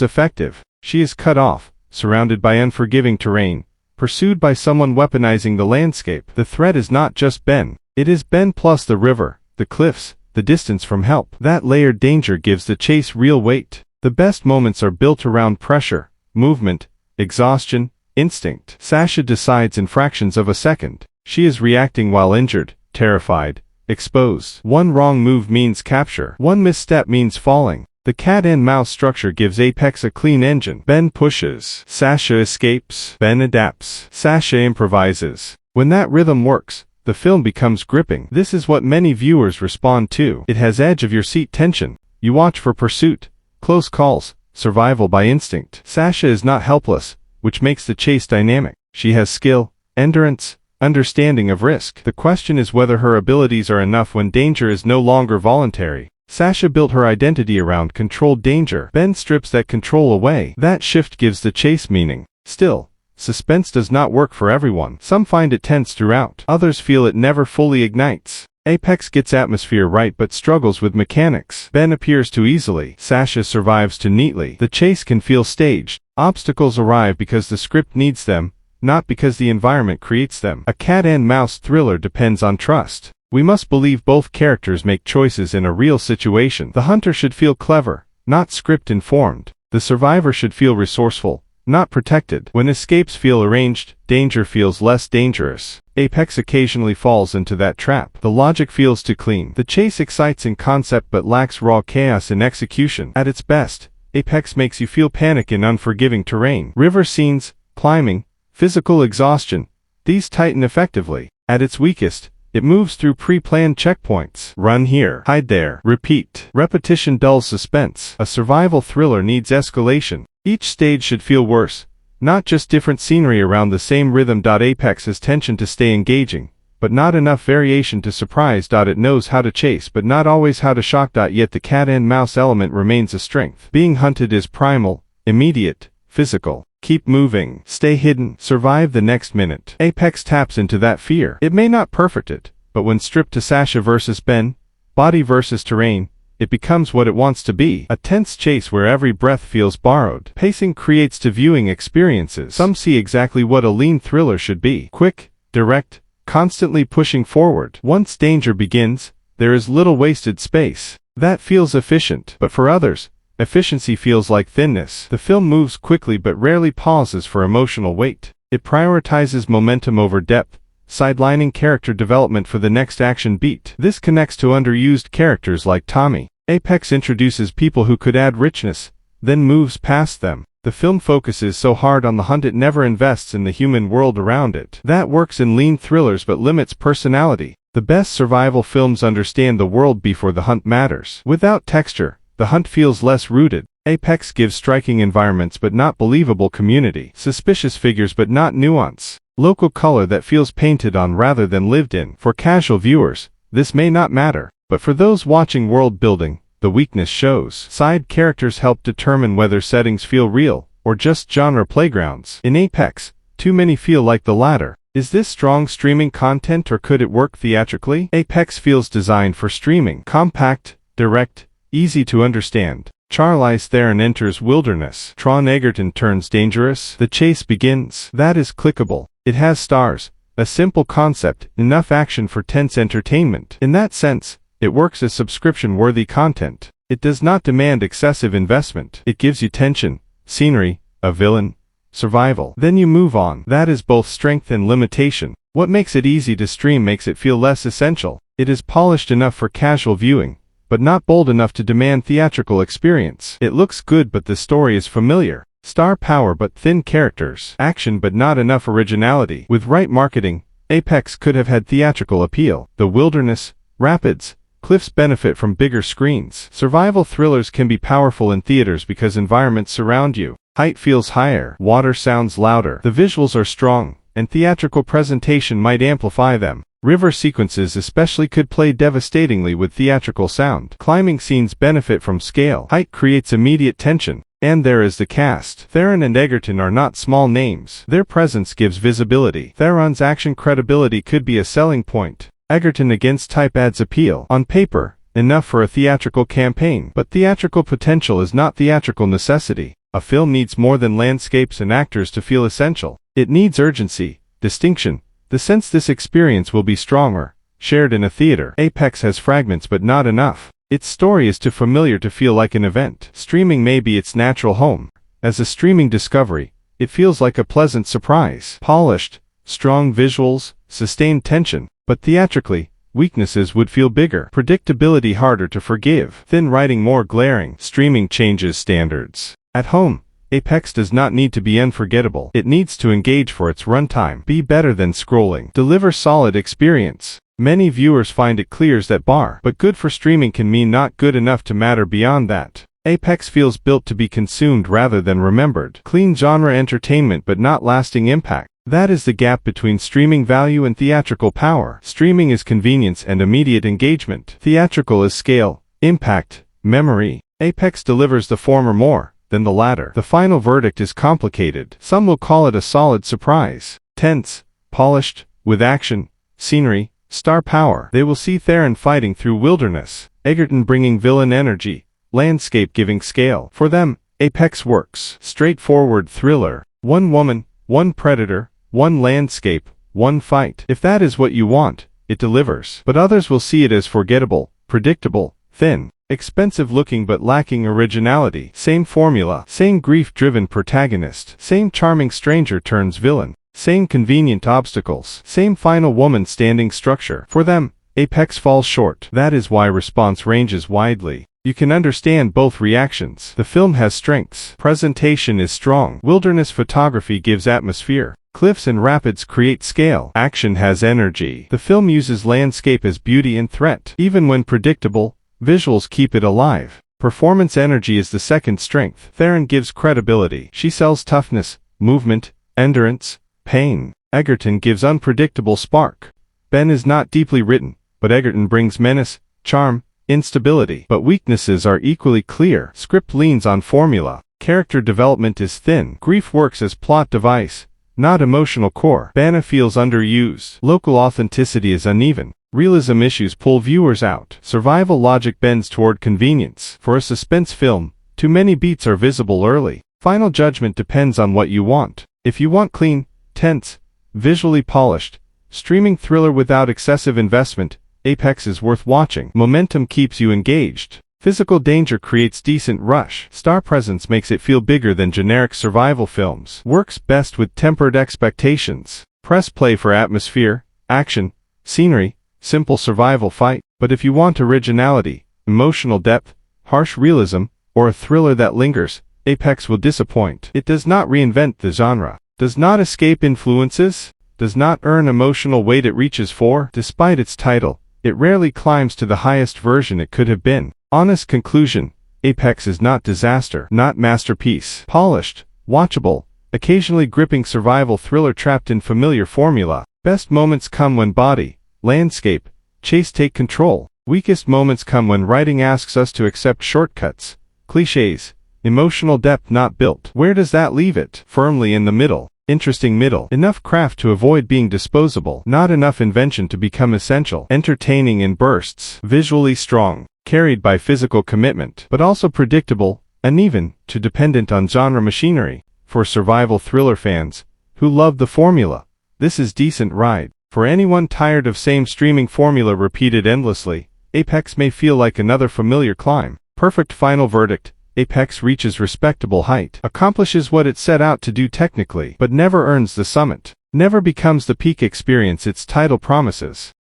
effective. She is cut off, surrounded by unforgiving terrain, pursued by someone weaponizing the landscape. The threat is not just Ben. It is Ben plus the river, the cliffs, the distance from help. That layered danger gives the chase real weight. The best moments are built around pressure, movement, exhaustion, instinct. Sasha decides in fractions of a second. She is reacting while injured, terrified, exposed. One wrong move means capture. One misstep means falling. The cat-and-mouse structure gives Apex a clean engine. Ben pushes. Sasha escapes. Ben adapts. Sasha improvises. When that rhythm works, the film becomes gripping. This is what many viewers respond to. It has edge-of-your-seat tension. You watch for pursuit, close calls, survival by instinct. Sasha is not helpless, which makes the chase dynamic. She has skill, endurance, understanding of risk. The question is whether her abilities are enough when danger is no longer voluntary. Sasha built her identity around controlled danger. Ben strips that control away. That shift gives the chase meaning. Still, suspense does not work for everyone. Some find it tense throughout. Others feel it never fully ignites. Apex gets atmosphere right but struggles with mechanics. Ben appears too easily. Sasha survives too neatly. The chase can feel staged. Obstacles arrive because the script needs them, not because the environment creates them. A cat-and-mouse thriller depends on trust. We must believe both characters make choices in a real situation. The hunter should feel clever, not script-informed. The survivor should feel resourceful, not protected. When escapes feel arranged, danger feels less dangerous. Apex occasionally falls into that trap. The logic feels too clean. The chase excites in concept but lacks raw chaos in execution. At its best, Apex makes you feel panic in unforgiving terrain. River scenes, climbing, physical exhaustion, these tighten effectively. At its weakest, it moves through pre-planned checkpoints. Run here, hide there, repeat. Repetition dulls suspense. A survival thriller needs escalation. Each stage should feel worse, not just different scenery around the same rhythm. Apex has tension to stay engaging, but not enough variation to surprise. It knows how to chase but not always how to shock. Yet the cat-and-mouse element remains a strength. Being hunted is primal, immediate, physical. Keep moving, stay hidden, survive the next minute. Apex taps into that fear. It may not perfect it, but when stripped to Sasha versus Ben, body versus terrain, it becomes what it wants to be. A tense chase where every breath feels borrowed. Pacing creates to viewing experiences. Some see exactly what a lean thriller should be. Quick, direct, constantly pushing forward. Once danger begins, there is little wasted space. That feels efficient. But for others, efficiency feels like thinness. The film moves quickly but rarely pauses for emotional weight. It prioritizes momentum over depth, sidelining character development for the next action beat. This connects to underused characters like Tommy. Apex introduces people who could add richness, then moves past them. The film focuses so hard on the hunt it never invests in the human world around it. That works in lean thrillers but limits personality. The best survival films understand the world before the hunt matters. Without texture, the hunt feels less rooted. Apex gives striking environments but not believable community. Suspicious figures but not nuance. Local color that feels painted on rather than lived in. For casual viewers, this may not matter, but for those watching world building, the weakness shows. Side characters help determine whether settings feel real, or just genre playgrounds. In Apex, too many feel like the latter. Is this strong streaming content or could it work theatrically? Apex feels designed for streaming. Compact, direct, easy to understand. Charlize Theron enters wilderness. Taron Egerton turns dangerous. The chase begins. That is clickable. It has stars, a simple concept, enough action for tense entertainment. In that sense, it works as subscription-worthy content. It does not demand excessive investment. It gives you tension, scenery, a villain, survival. Then you move on. That is both strength and limitation. What makes it easy to stream makes it feel less essential. It is polished enough for casual viewing, but not bold enough to demand theatrical experience. It looks good but the story is familiar. Star power but thin characters. Action but not enough originality. With right marketing, Apex could have had theatrical appeal. The wilderness, rapids, cliffs benefit from bigger screens. Survival thrillers can be powerful in theaters because environments surround you. Height feels higher. Water sounds louder. The visuals are strong, and theatrical presentation might amplify them. River sequences especially could play devastatingly with theatrical sound. Climbing scenes benefit from scale. Height creates immediate tension. And there is the cast. Theron and Egerton are not small names. Their presence gives visibility. Theron's action credibility could be a selling point. Egerton against type adds appeal. On paper, enough for a theatrical campaign. But theatrical potential is not theatrical necessity. A film needs more than landscapes and actors to feel essential. It needs urgency, distinction, the sense this experience will be stronger, shared in a theater. Apex has fragments but not enough. Its story is too familiar to feel like an event. Streaming may be its natural home. As a streaming discovery, it feels like a pleasant surprise. Polished, strong visuals, sustained tension, but theatrically, weaknesses would feel bigger. Predictability harder to forgive. Thin writing more glaring. Streaming changes standards. At home, Apex does not need to be unforgettable. It needs to engage for its runtime. Be better than scrolling. Deliver solid experience. Many viewers find it clears that bar, but good for streaming can mean not good enough to matter beyond that. Apex feels built to be consumed rather than remembered. Clean genre entertainment but not lasting impact. That is the gap between streaming value and theatrical power. Streaming is convenience and immediate engagement. Theatrical is scale, impact, memory. Apex delivers the former more than the latter. The final verdict is complicated. Some will call it a solid surprise. Tense, polished, with action, scenery, star power. They will see Theron fighting through wilderness, Egerton bringing villain energy, landscape giving scale. For them, Apex works. Straightforward thriller. One woman, one predator, one landscape, one fight. If that is what you want, it delivers. But others will see it as forgettable, predictable, thin, expensive looking but lacking originality. Same formula, same grief-driven protagonist, same charming stranger turns villain. Same convenient obstacles, same final woman standing structure. For them, Apex falls short. That is why response ranges widely. You can understand both reactions. The film has strengths. Presentation is strong. Wilderness photography gives atmosphere. Cliffs and rapids create scale. Action has energy. The film uses landscape as beauty and threat. Even when predictable, visuals keep it alive. Performance energy is the second strength. Theron gives credibility. She sells toughness, movement, endurance, pain. Egerton gives unpredictable spark. Ben is not deeply written, but Egerton brings menace, charm, instability. But weaknesses are equally clear. Script leans on formula. Character development is thin. Grief works as plot device, not emotional core. Bana feels underused. Local authenticity is uneven. Realism issues pull viewers out. Survival logic bends toward convenience. For a suspense film, too many beats are visible early. Final judgment depends on what you want. If you want clean, tense, visually polished, streaming thriller without excessive investment, Apex is worth watching. Momentum keeps you engaged. Physical danger creates decent rush. Star presence makes it feel bigger than generic survival films. Works best with tempered expectations. Press play for atmosphere, action, scenery, simple survival fight. But if you want originality, emotional depth, harsh realism, or a thriller that lingers, Apex will disappoint. It does not reinvent the genre, does not escape influences, does not earn emotional weight it reaches for. Despite its title, it rarely climbs to the highest version it could have been. Honest conclusion, Apex is not disaster, not masterpiece. Polished, watchable, occasionally gripping survival thriller trapped in familiar formula. Best moments come when body, landscape, chase take control. Weakest moments come when writing asks us to accept shortcuts, cliches, emotional depth not built. Where does that leave it? Firmly in the middle. Interesting middle. Enough craft to avoid being disposable. Not enough invention to become essential. Entertaining in bursts. Visually strong. Carried by physical commitment. But also predictable, uneven, too dependent on genre machinery. For survival thriller fans, who love the formula, this is decent ride. For anyone tired of same streaming formula repeated endlessly, Apex may feel like another familiar climb. Perfect final verdict. Apex reaches respectable height, accomplishes what it set out to do technically, but never earns the summit, never becomes the peak experience its title promises.